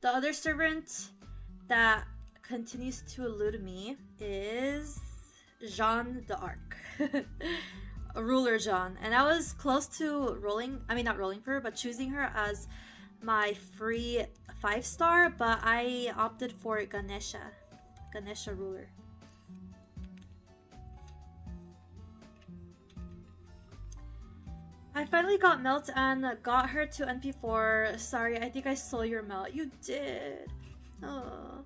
The other servant that continues to elude me is Jean d'Arc. A ruler Jean. And I was close to not rolling for her, but choosing her as my free 5-star, but I opted for Ganesha ruler. I finally got Melt and got her to NP4. Sorry, I think I stole your Melt. You did. Oh.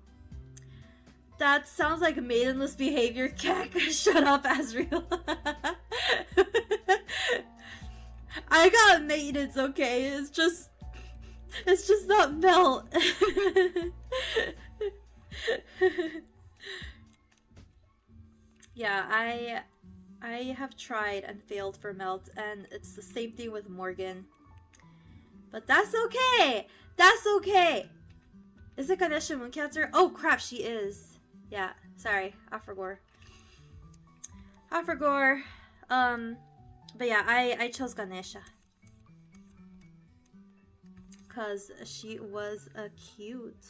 That sounds like maidenless behavior, Kek. Shut up, Azriel. I got maidens, okay? It's just not Melt. Yeah, I have tried and failed for Melt, and it's the same thing with Morgan. But that's okay! That's okay! Is it Ganesha Mooncatcher? Oh crap, she is. Yeah, sorry, Afragor. But yeah, I chose Ganesha. Cause she was cute.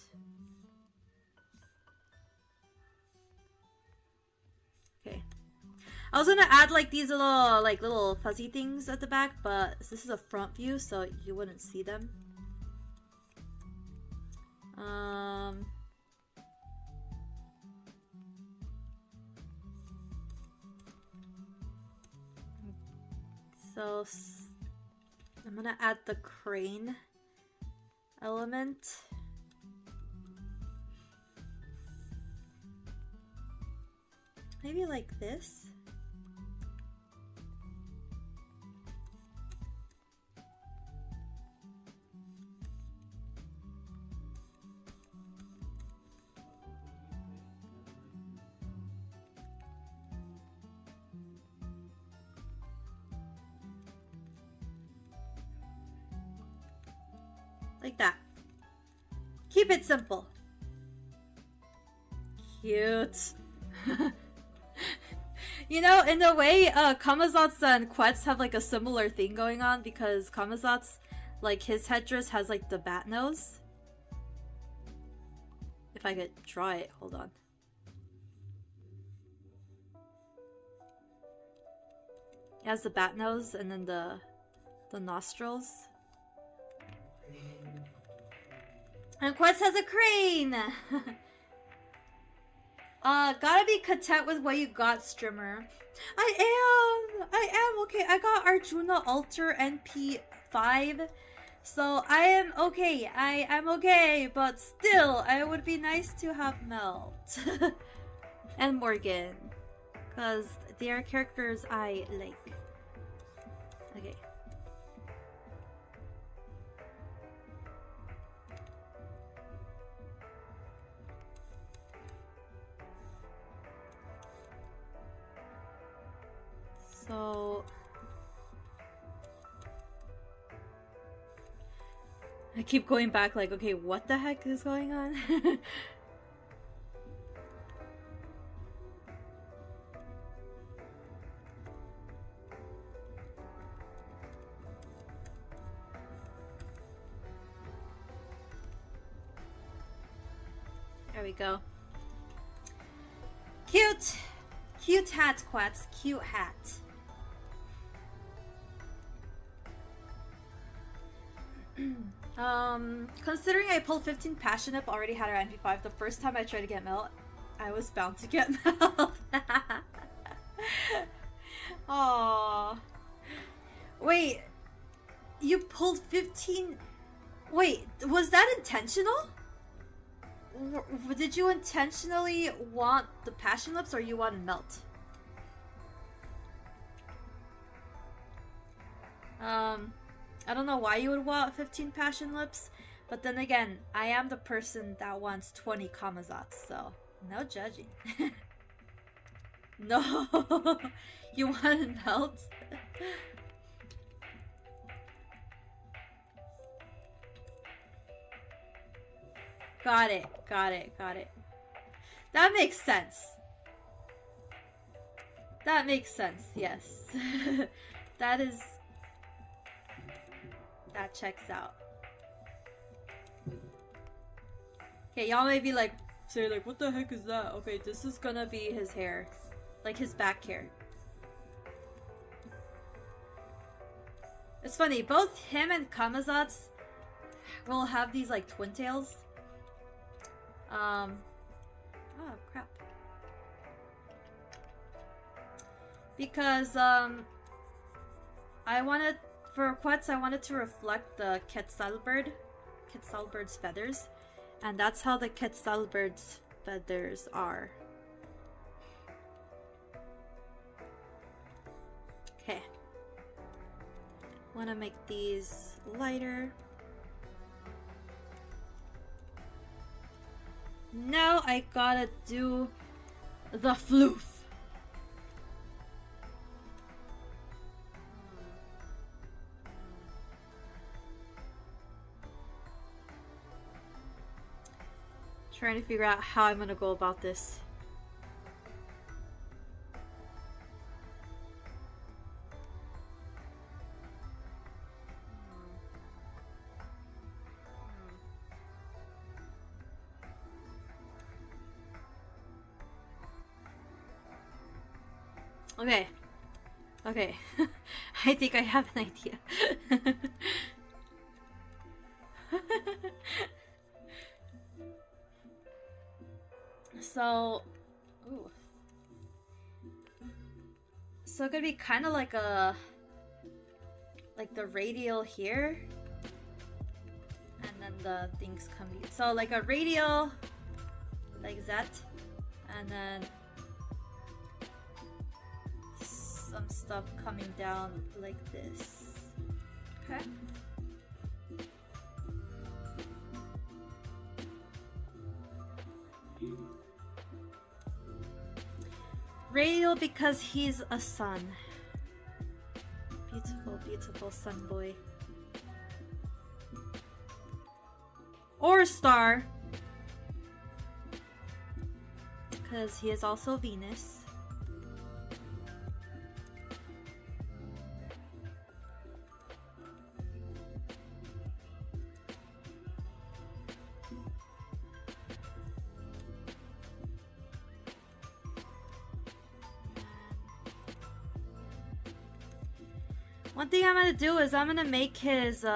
Okay. I was gonna add like these little fuzzy things at the back, but this is a front view, so you wouldn't see them. So I'm gonna add the crane element. Maybe like this. Like that. Keep it simple. Cute. You know, in a way, Kamazotz and Quetz have like a similar thing going on because Kamazotz, like his headdress has like the bat nose. If I could draw it, hold on. It has the bat nose and then the nostrils. And Quetz has a crane! Gotta be content with what you got, streamer. I am, okay. I got Arjuna Alter NP5. So I am okay. I'm okay, but still, it would be nice to have Melt. And Morgan. Because they are characters I like. Okay. So I keep going back like, okay, what the heck is going on? There we go. Cute! Cute hat, Quetz. Cute hat. Considering I pulled 15 passion up, already had her NP5, the first time I tried to get melt, I was bound to get melt. Aww. Wait, you pulled 15... Wait, was that intentional? Did you intentionally want the passion lips or you want to melt? I don't know why you would want 15 passion lips, but then again, I am the person that wants 20 kamazats, so no judging. No, you want to melt? Got it, got it, got it. That makes sense. That makes sense, yes. That is... That checks out. Okay, y'all may be like, say like, what the heck is that? Okay, this is gonna be his hair. Like his back hair. It's funny, both him and Kamazats will have these like twin tails. Oh crap. Because I wanted, for Quetz, I wanted to reflect the Quetzalbird's feathers, and that's how the Quetzalbird's feathers are. Okay. Want to make these lighter. Now I gotta do the floof. Trying to figure out how I'm gonna go about this. Okay. Okay. I think I have an idea. So, ooh. So it could be kind of like a, like the radial here, and then the things coming. So like a radial, like that, and then some stuff coming down like this. Okay. Radial because he's a sun. Beautiful, beautiful sun boy. Or a star. Because he is also Venus. One thing I'm gonna do is I'm gonna make his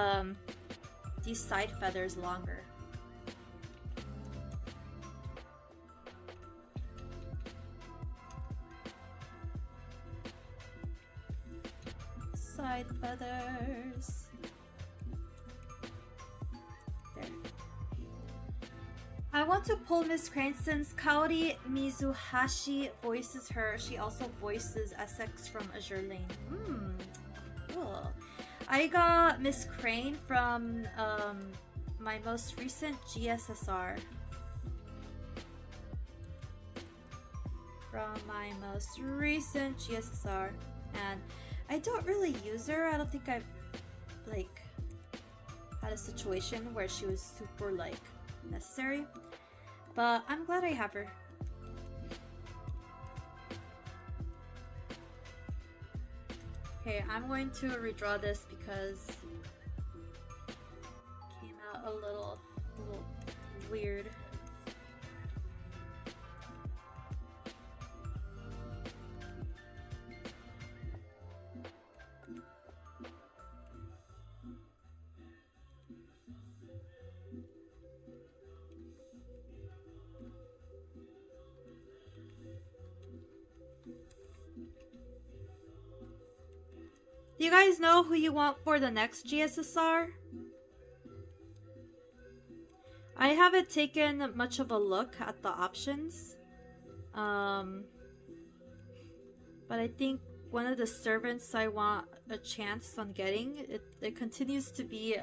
these side feathers longer. Side feathers. There. I want to pull Miss Cranston's Kaori Mizuhashi voices her. She also voices Essex from Azure Lane. Cool. I got Miss Crane from my most recent GSSR. And I don't really use her. I don't think I've like had a situation where she was super like necessary, but I'm glad I have her. Okay, I'm going to redraw this because it came out a little weird. Do you guys know who you want for the next GSSR? I haven't taken much of a look at the options. But I think one of the servants I want a chance on getting, it continues to be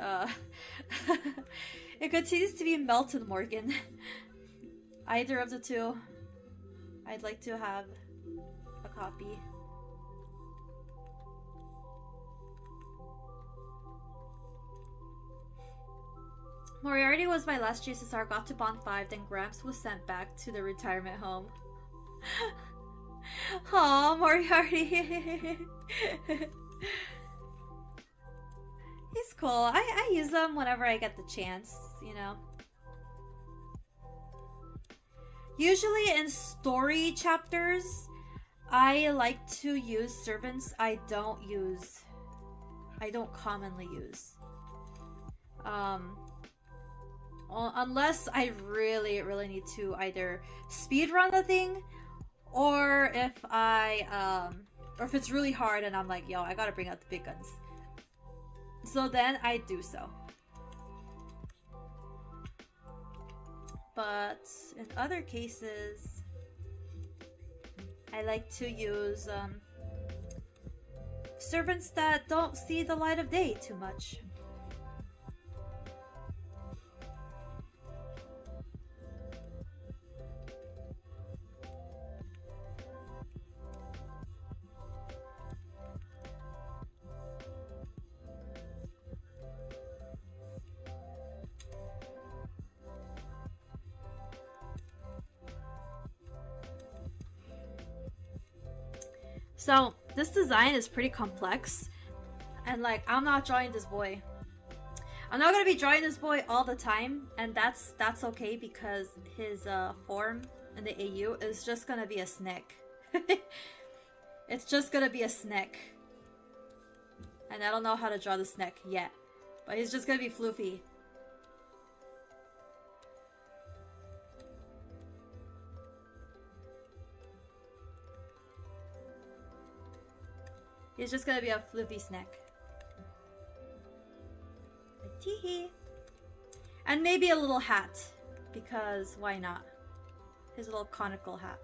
it continues to be Melton Morgan. Either of the two. I'd like to have a copy. Moriarty was my last GSSR, got to Bond 5, then Gramps was sent back to the retirement home. Aw, Moriarty. He's cool. I use them whenever I get the chance, you know. Usually in story chapters, I like to use servants I don't commonly use. Unless I really need to either speed run the thing, or if if it's really hard and I'm like, yo, I gotta bring out the big guns. So then I do so. But in other cases, I like to use servants that don't see the light of day too much. So this design is pretty complex, and like I'm not drawing this boy. I'm not gonna be drawing this boy all the time, and that's okay because his form in the AU is just gonna be a snake. It's just gonna be a snake, and I don't know how to draw the snake yet, but he's just gonna be floofy. He's just gonna be a floofy snack. Teehee. And maybe a little hat, because why not? His little conical hat.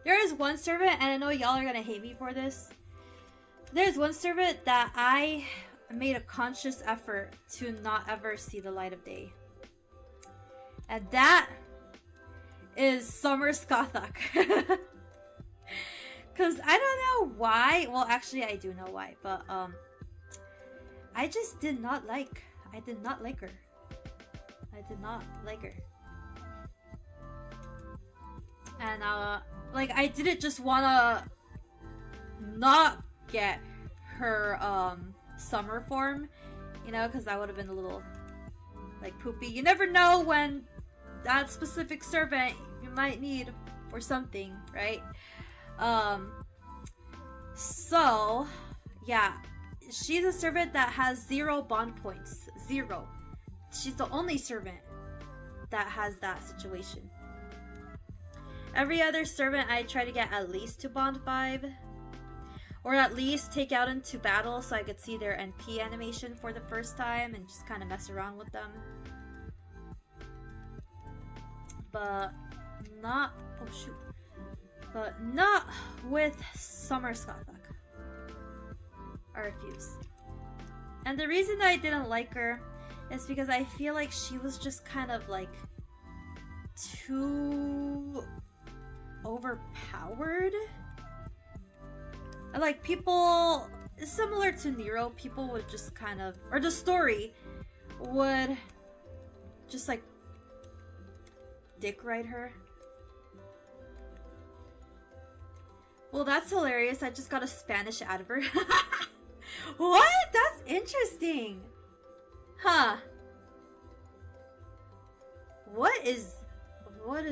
There is one servant, and I know y'all are gonna hate me for this. There's one servant that I made a conscious effort to not ever see the light of day. And that is Summer Skothak. Cause I don't know why. Well, actually I do know why, but I just did not like her. I did not like her. And like I didn't just wanna not get her summer form, you know, because that would have been a little like poopy. You never know when that specific servant you might need for something, right? So yeah, she's a servant that has 0 bond points. 0. She's the only servant that has that situation. Every other servant I try to get at least to bond 5. Or at least take out into battle so I could see their NP animation for the first time and just kind of mess around with them. But not... oh shoot. But not with Summer Scotlock. I refuse. And the reason that I didn't like her is because I feel like she was just kind of like too overpowered. Like people, similar to Nero, people would just kind of, or the story would just like dick ride her. Well, that's hilarious. I just got a Spanish advert. What? That's interesting. Huh. What is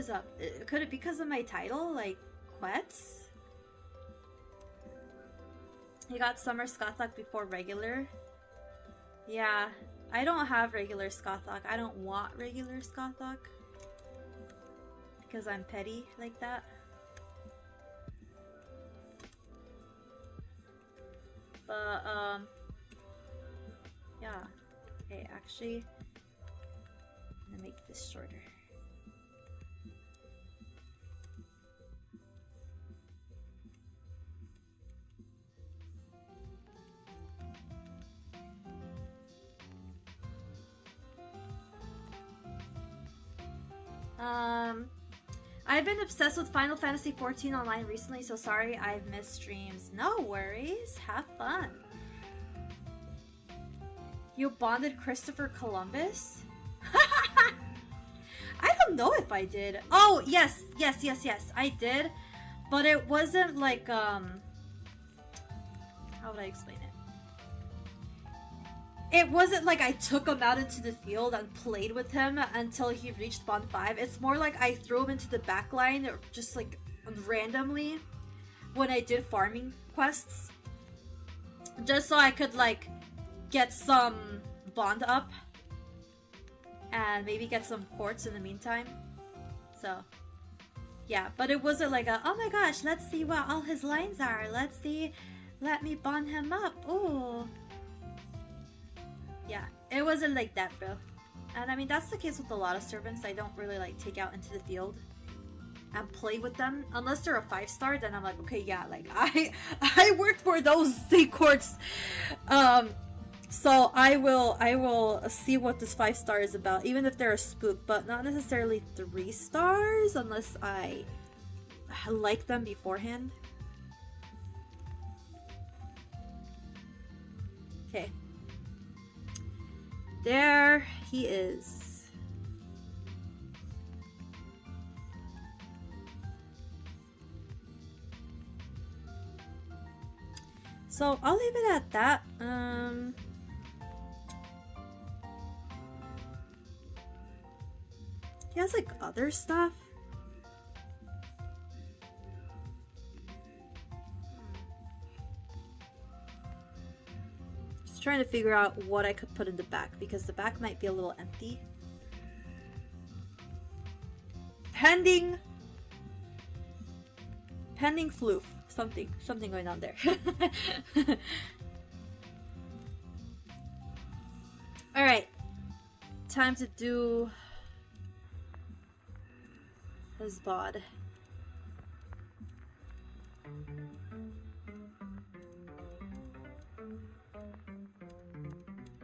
up? Could it be because of my title? Like, Quetz? You got Summer Scotlock before regular? Yeah. I don't have regular Scotlock. I don't want regular Scotlock. Because I'm petty like that. But, yeah. Okay, actually, I'm gonna make this shorter. I've been obsessed with Final Fantasy XIV online recently, so sorry I've missed streams. No worries, have fun. You bonded Christopher Columbus? I don't know if I did. Oh, yes, I did. But it wasn't like, how would I explain it? It wasn't like I took him out into the field and played with him until he reached Bond 5. It's more like I threw him into the back line just like randomly when I did farming quests. Just so I could like get some Bond up and maybe get some quartz in the meantime. So yeah, but it wasn't like a, oh my gosh, let's see what all his lines are. Let's see, let me bond him up. Ooh. Yeah, it wasn't like that, bro. And I mean, that's the case with a lot of servants. I don't really like take out into the field and play with them unless they're a 5-star. Then I'm like, okay, yeah, like I worked for those quartz. So I will see what this 5-star is about, even if they're a spook, but not necessarily 3 stars unless I like them beforehand. Okay. There he is. So I'll leave it at that. He has like other stuff. Trying to figure out what I could put in the back because the back might be a little empty. Pending floof. Something going on there. Alright. Time to do his bod.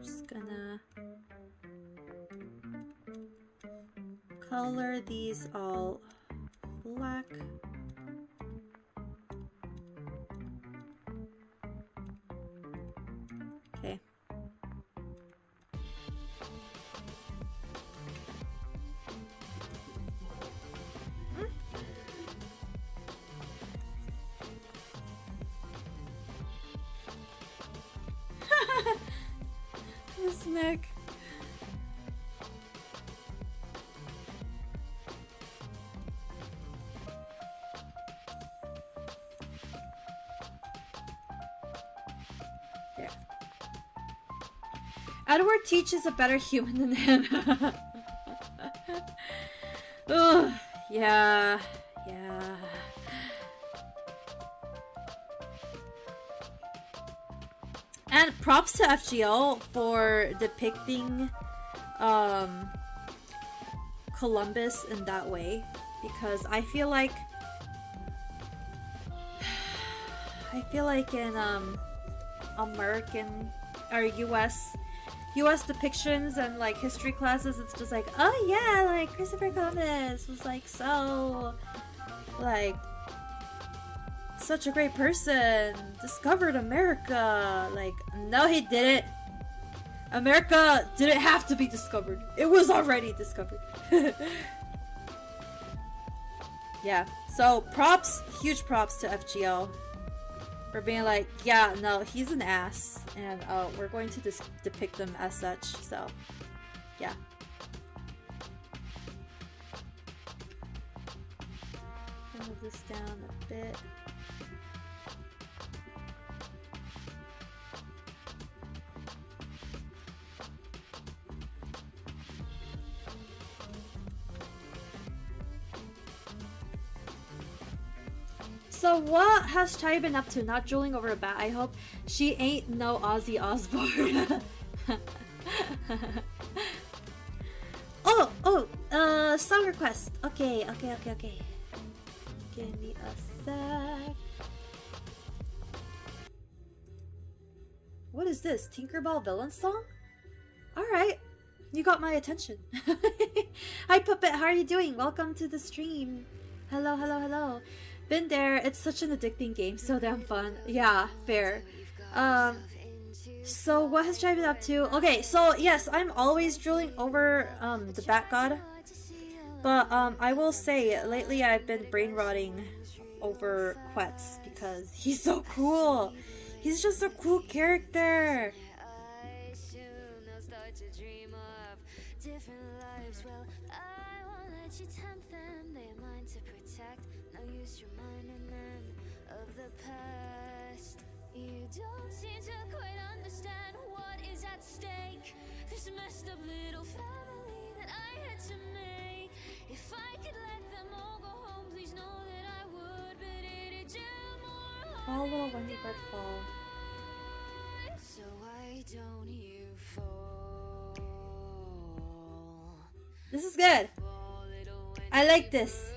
Just gonna color these all black. Okay. His neck. There. Edward Teach is a better human than him. Ugh, yeah. And props to FGO for depicting Columbus in that way, because I feel like in American or US depictions and like history classes, it's just like, oh yeah, like Christopher Columbus was like so like such a great person, discovered America. Like, no, he didn't. America didn't have to be discovered. It was already discovered. Yeah, so props, huge props to FGO for being like, yeah, no, he's an ass, and we're going to depict him as such. So, yeah. Move this down a bit. So what has Chai been up to? Not drooling over a bat. I hope she ain't no Ozzy Osbourne. Song request. Okay. Give me a sec. What is this? Tinkerbell villain song? Alright. You got my attention. Hi Puppet, how are you doing? Welcome to the stream. Hello. Been there. It's such an addicting game. So damn fun. Yeah, fair. So what has Chai been up to? Okay, so yes, I'm always drooling over the Bat God. But I will say, lately I've been brain rotting over Quetz because he's so cool. He's just a cool character. You don't seem to quite understand what is at stake. This messed up little family that I had to make. If I could let them all go home, please know that I would, but it'd do more harm. All little Wendy bird fall. So why don't you fall? This is good. I like this.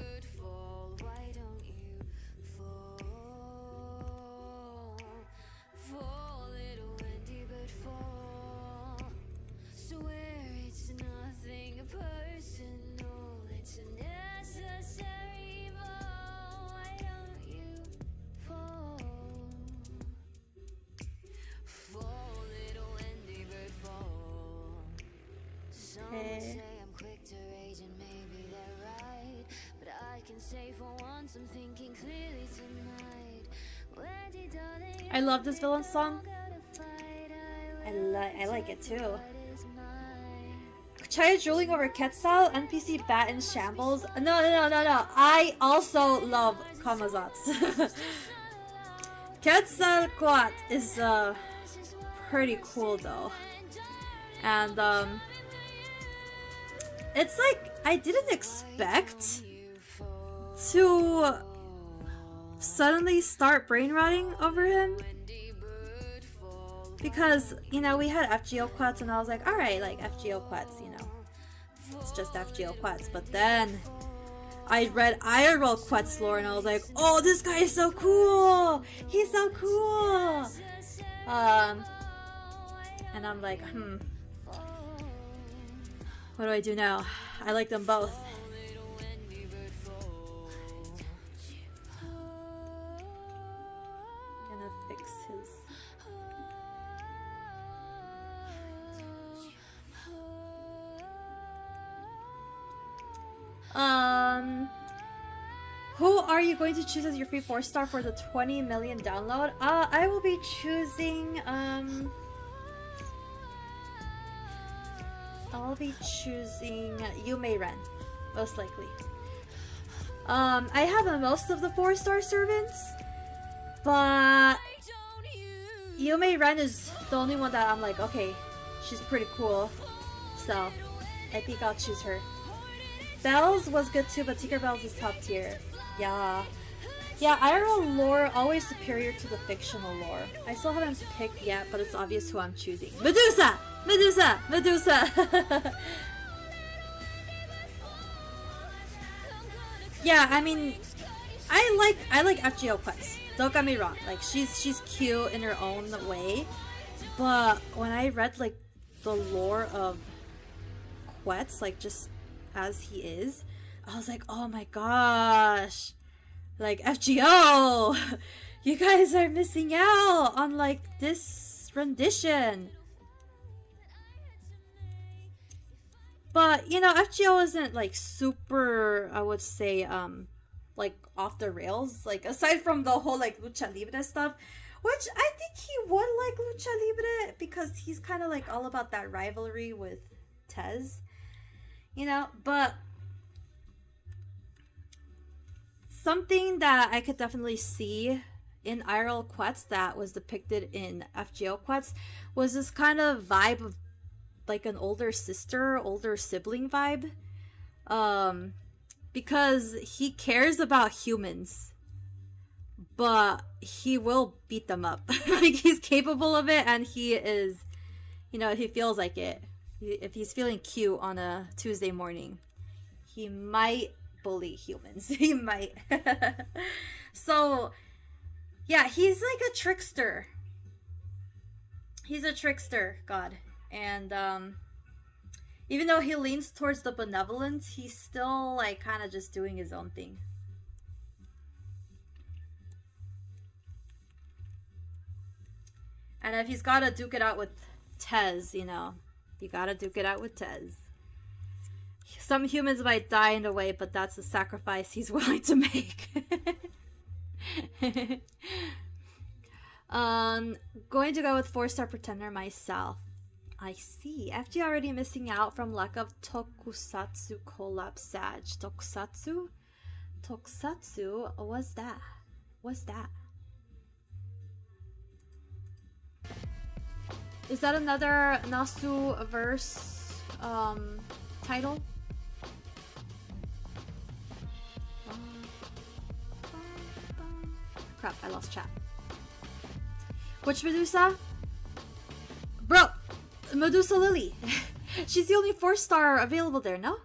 I love this villain song. I like it too. Chai is drooling over Quetzal, NPC bat in shambles. No. I also love Kamazats. Quetzalcoatl is pretty cool though. And it's like I didn't expect to suddenly start brain rotting over him, because you know we had FGO Quetz and I was like, alright, like FGO Quetz, you know, it's just FGO Quetz. But then I read IRL Quetz lore and I was like, oh, this guy is so cool, he's so cool. And I'm like, what do I do now? I like them both. Who are you going to choose as your free 4-star for the 20 million download? I will be choosing, I'll be choosing Yume Ren, most likely. I have most of the 4-star servants, but Yume Ren is the only one that I'm like, okay, she's pretty cool, so I think I'll choose her. Bells was good too, but Tinkerbell's is top tier. Yeah. Yeah, IRL lore always superior to the fictional lore. I still haven't picked yet, but it's obvious who I'm choosing. Medusa! Medusa! Medusa! Yeah, I mean, I like AU Quetz. Don't get me wrong. Like she's cute in her own way, but when I read like the lore of Quetz, like just as he is, I was like, oh my gosh, like FGO, you guys are missing out on like this rendition. But you know, FGO isn't like super, I would say, like off the rails. Like aside from the whole like lucha libre stuff, which I think he would like lucha libre because he's kind of like all about that rivalry with Tez, you know. But something that I could definitely see in IRL Quetz that was depicted in FGO Quetz was this kind of vibe of like an older sister, older sibling vibe. Because he cares about humans, but he will beat them up. Like he's capable of it, and he is, you know, he feels like it. If he's feeling cute on a Tuesday morning, he might bully humans. He might. So, yeah, he's like a trickster. He's a trickster, God. And, even though he leans towards the benevolent, he's still like kind of just doing his own thing. And if he's gotta duke it out with Tez, you know, you gotta duke it out with Tez. Some humans might die in a way, but that's the sacrifice he's willing to make. Going to go with 4-star Pretender myself. I see. FG already missing out from lack of Tokusatsu collab Sag. Tokusatsu? Tokusatsu? What's that? What's that? Is that another Nasu verse title? Crap, I lost chat. Which Medusa? Bro! Medusa Lily. She's the only 4-star available there, no?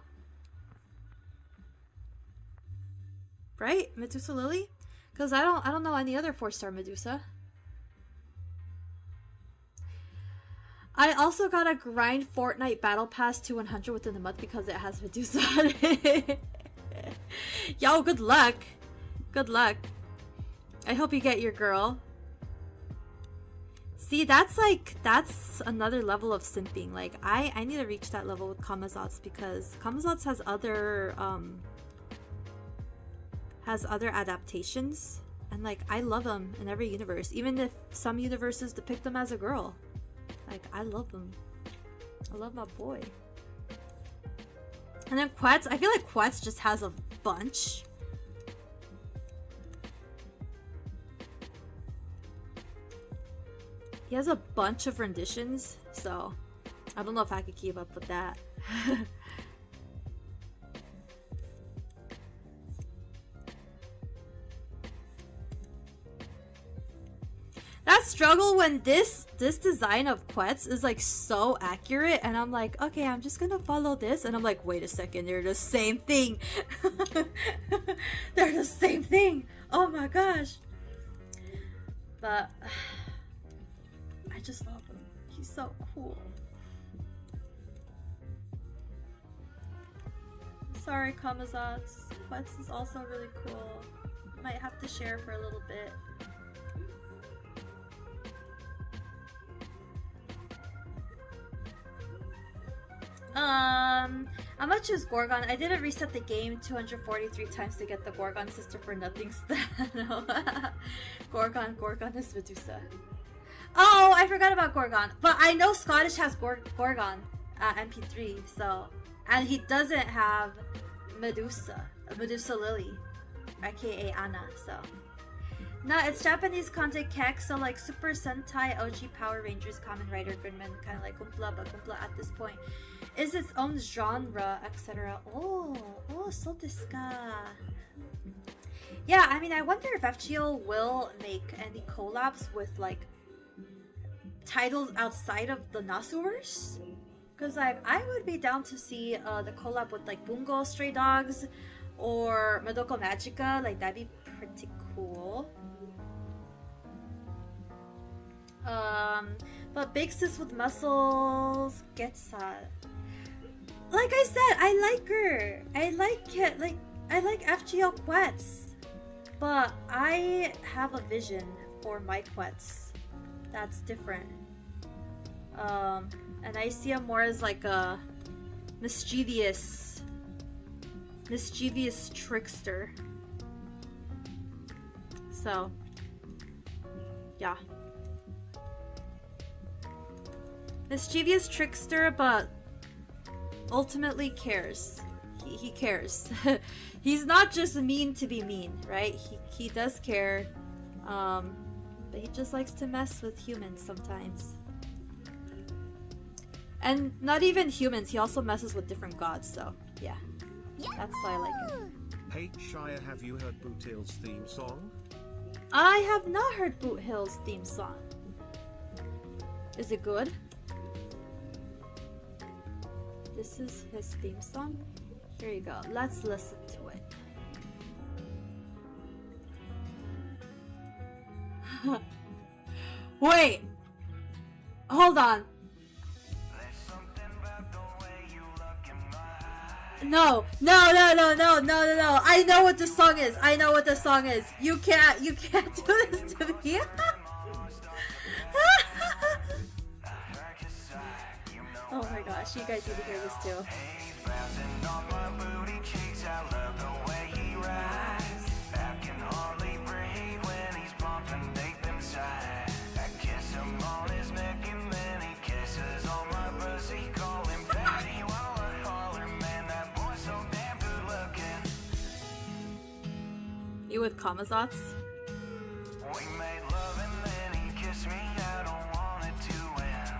Right? Medusa Lily? Because I don't know any other 4-star Medusa. I also gotta grind Fortnite Battle Pass to 100 within a month because it has Medusa on it. Yo, good luck. Good luck. I hope you get your girl. See, that's another level of simping. Like, I need to reach that level with Kamazotz because Kamazotz has other adaptations, and like I love them in every universe, even if some universes depict them as a girl. Like, I love them. I love my boy. And then Quetz, I feel like Quetz just has a bunch. He has a bunch of renditions, so I don't know if I could keep up with that. That struggle when this design of Quetz is like so accurate, and I'm like, okay, I'm just gonna follow this, and I'm like, wait a second, they're the same thing. They're the same thing. Oh my gosh. But I just love him. He's so cool. Sorry, Kamazotz. Quetz is also really cool. Might have to share for a little bit. I'm gonna choose Gorgon. I didn't reset the game 243 times to get the Gorgon sister for nothing. No. Gorgon is Medusa. Oh, I forgot about Gorgon. But I know Scottish has Gorgon MP3, so, and he doesn't have Medusa Lily, aka Anna, so. No, it's Japanese content kek, so like Super Sentai, OG Power Rangers, Kamen Rider, Gridman, kind of like Gumpla, but Gumpla at this point is its own genre, etc. Oh, so desu ka. Yeah, I mean, I wonder if FGO will make any collabs with like titles outside of the Nasuverse. Because I would be down to see the collab with like Bungo Stray Dogs or Medoko Magica. Like, that'd be pretty cool. But Big Sis with Muscles gets like I said, I like her. I like it. Like, I like FGO Quetz. But I have a vision for my Quetz that's different. And I see him more as like a mischievous trickster. So, yeah. Mischievous trickster, but ultimately cares. He cares. He's not just mean to be mean, right? He does care. But he just likes to mess with humans sometimes. And not even humans, he also messes with different gods, so yeah. That's why I like it. Hey Shire, have you heard Boot Hill's theme song? I have not heard Boot Hill's theme song. Is it good? This is his theme song? Here you go, let's listen to it. Wait! Hold on. No. I know what the song is. You can't do this to me. Oh my gosh, you guys need to hear this too. You with Kamazats? We made love and then he kissed me. I don't want it to end.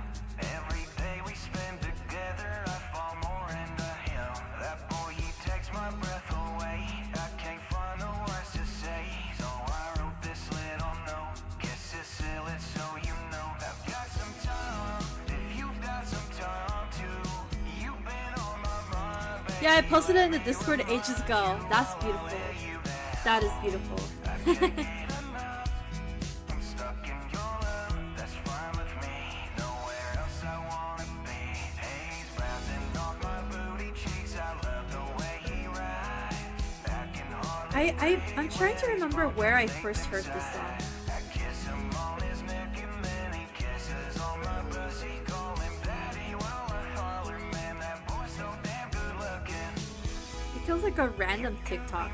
Every day we spend together, I fall more into him. That boy, he takes my breath away. I can't find the words to say. So I wrote this little note. Guess it's silly, so you know. I've got some time. If you've got some time too. You've been on my mind, baby. Yeah, I posted it in the Discord ages ago. That's beautiful. That is beautiful. I'm trying to remember where I first heard this song. It feels like a random TikTok.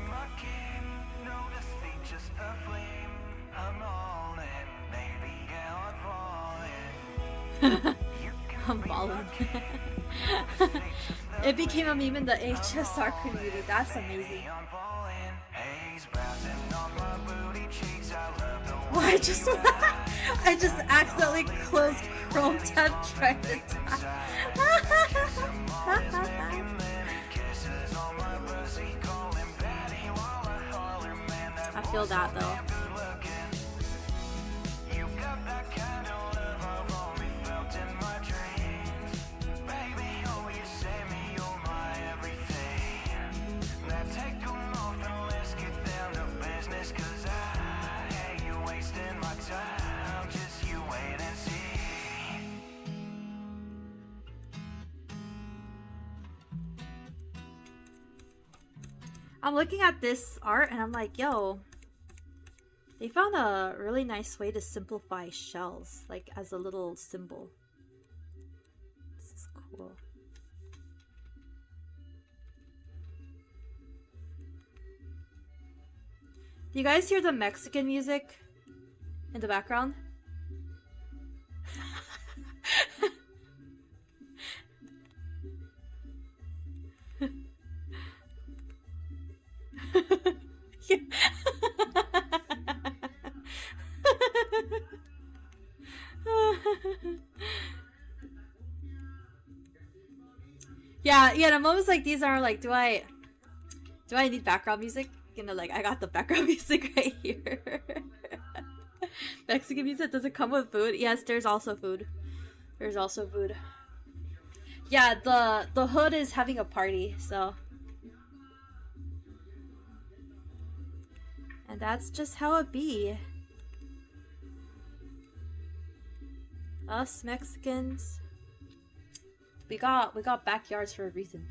I'm balling. It became a meme in the HSR community. That's amazing. Oh, I just accidentally closed Chrome tab trying to type. I feel that though. I'm looking at this art and I'm like, yo, they found a really nice way to simplify shells, like as a little symbol. This is cool. Do you guys hear the Mexican music in the background? Yeah, the moments like these are like, do I need background music? You know, like I got the background music right here. Mexican music, does it come with food? Yes, there's also food. There's also food. Yeah, the hood is having a party, so. And that's just how it be. Us Mexicans, we got backyards for a reason.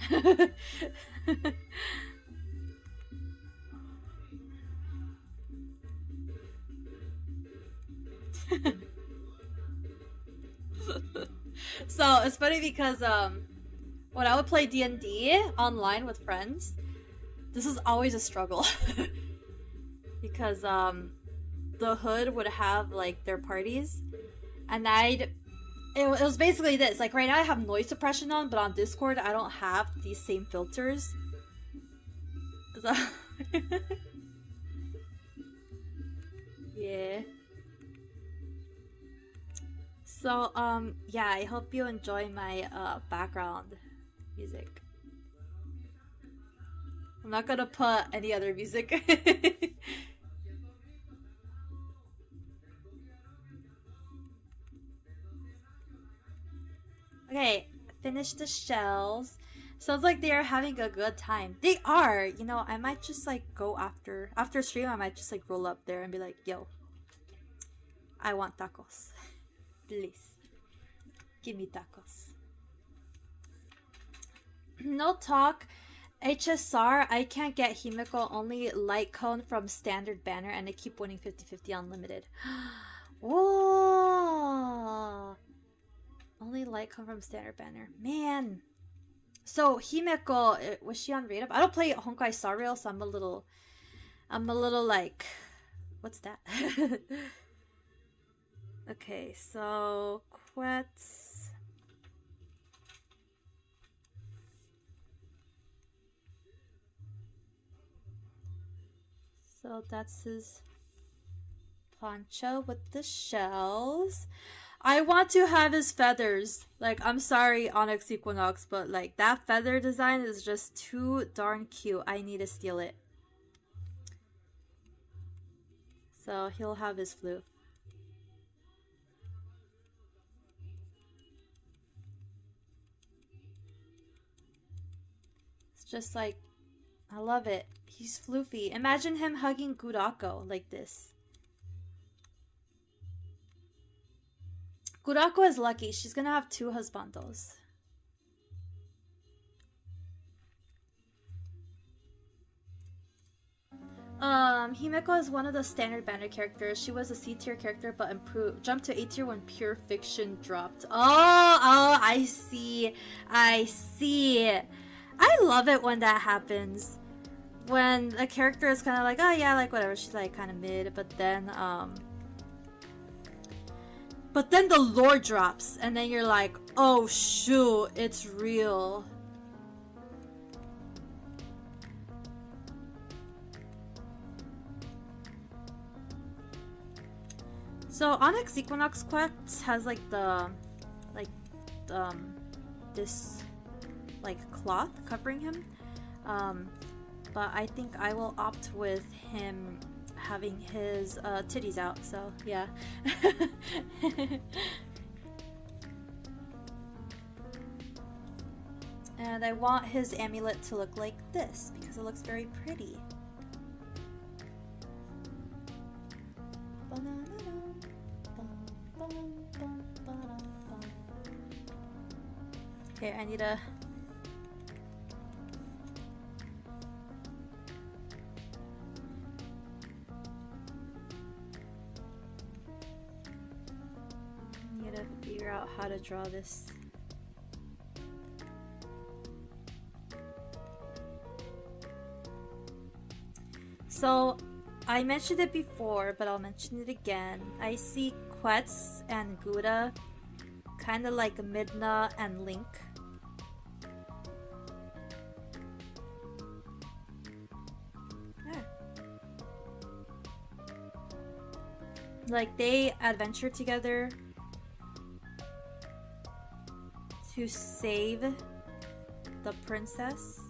So it's funny because when I would play D&D online with friends, this is always a struggle. Because the hood would have like their parties, and it was basically this. Like right now I have noise suppression on, but on Discord I don't have these same filters. So yeah. So yeah, I hope you enjoy my background music. I'm not gonna put any other music. Okay, finish the shells. Sounds like they are having a good time. They are! You know, I might just like go after stream, I might just like roll up there and be like, yo, I want tacos. Please. Give me tacos. No talk. HSR, I can't get Himiko, only light cone from standard banner, and I keep winning 50-50 unlimited. Whoa! Only light cone from standard banner. Man! So, Himiko, was she on raid up? I don't play Honkai Star Rail, so I'm a little like, what's that? Okay, so, Quetz. So that's his poncho with the shells. I want to have his feathers. Like, I'm sorry, Onyx Equinox, but like that feather design is just too darn cute. I need to steal it. So he'll have his flute. It's just like, I love it. He's floofy. Imagine him hugging Gurako like this. Gurako is lucky. She's gonna have 2 husbandos. Himeko is one of the standard banner characters. She was a C tier character but improved, jumped to A tier when Pure Fiction dropped. Oh, I see. I see. I love it when that happens. When a character is kind of like, oh yeah, like whatever, she's like kind of mid, but then the lore drops, and then you're like, oh shoot, it's real. So Onyx Equinox Quetz has like this like cloth covering him. But I think I will opt with him having his titties out, so yeah. And I want his amulet to look like this because it looks very pretty. Okay, I need a... figure out how to draw this. So I mentioned it before, but I'll mention it again. I see Quetz and Gouda kind of like Midna and Link. Yeah. Like they adventure together to save the princess,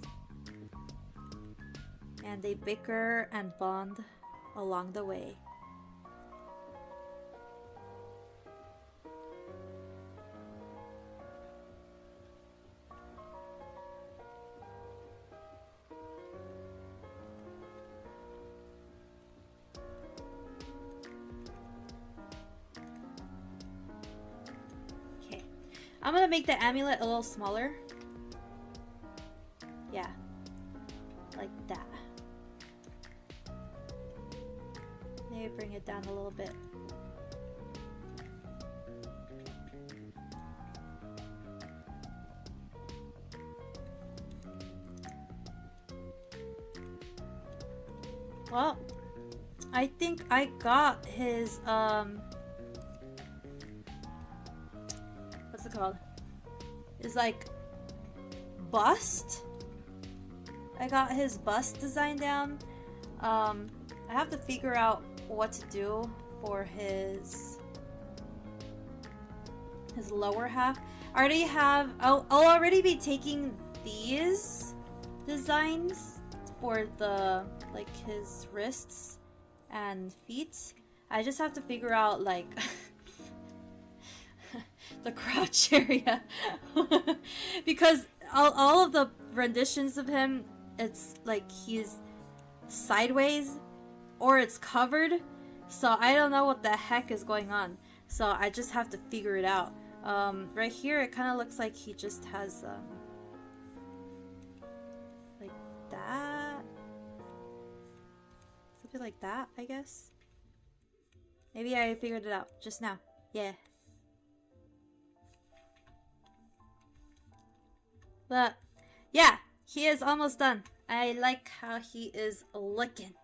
and they bicker and bond along the way. Okay, I'm gonna make the amulet a little smaller. Yeah, like that. Maybe bring it down a little bit. Well, I think I got his what's it called? It's like bust. I got his bust design down. I have to figure out what to do for his lower half. I already have. I'll already be taking these designs for the like his wrists and feet. I just have to figure out like the crotch area because all of the renditions of him, it's like he's sideways or it's covered, so I don't know what the heck is going on, so I just have to figure it out. Right here it kind of looks like he just has like that, something like that, I guess. Maybe I figured it out just now. Yeah. But yeah, he is almost done. I like how he is looking.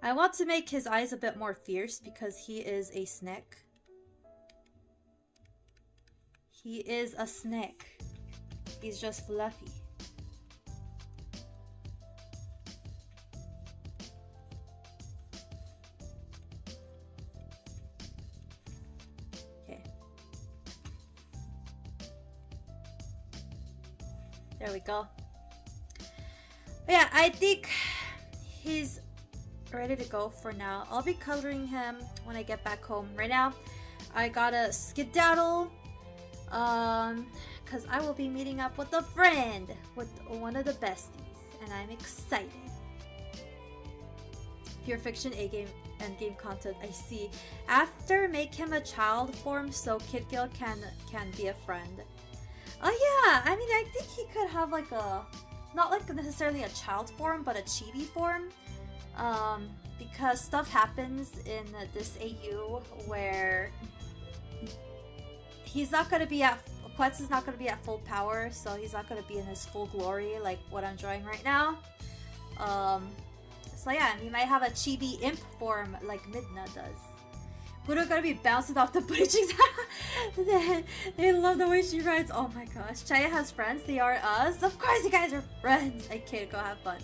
I want to make his eyes a bit more fierce because he is a snake. He is a snake. He's just fluffy. Okay. There we go. But yeah, I think he's ready to go for now. I'll be coloring him when I get back home. Right now, I gotta skedaddle. Because I will be meeting up with a friend, with one of the besties, and I'm excited. Pure fiction, A-game, and game content, I see. After, make him a child form so Kid Gil can be a friend. Oh yeah, I mean, I think he could have like a, not like necessarily a child form, but a chibi form. Because stuff happens in this AU where he's not going to be at, Quetz is not going to be at full power, so he's not going to be in his full glory like what I'm drawing right now. So yeah, he might have a chibi imp form like Midna does. Buddha gonna be bouncing off the booty cheeks. They love the way she rides. Oh my gosh. Chaya has friends. They are us. Of course you guys are friends. I kid. Go have fun.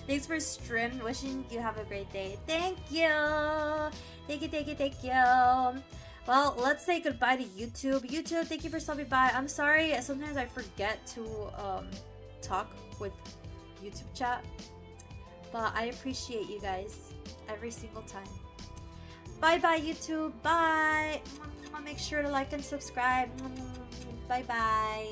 Thanks for stream. Wishing you have a great day. Thank you. Thank you, thank you, thank you. Well, let's say goodbye to YouTube. YouTube, thank you for stopping by. I'm sorry. Sometimes I forget to talk with YouTube chat. But I appreciate you guys every single time. Bye bye YouTube. Bye. Make sure to like and subscribe. Bye bye.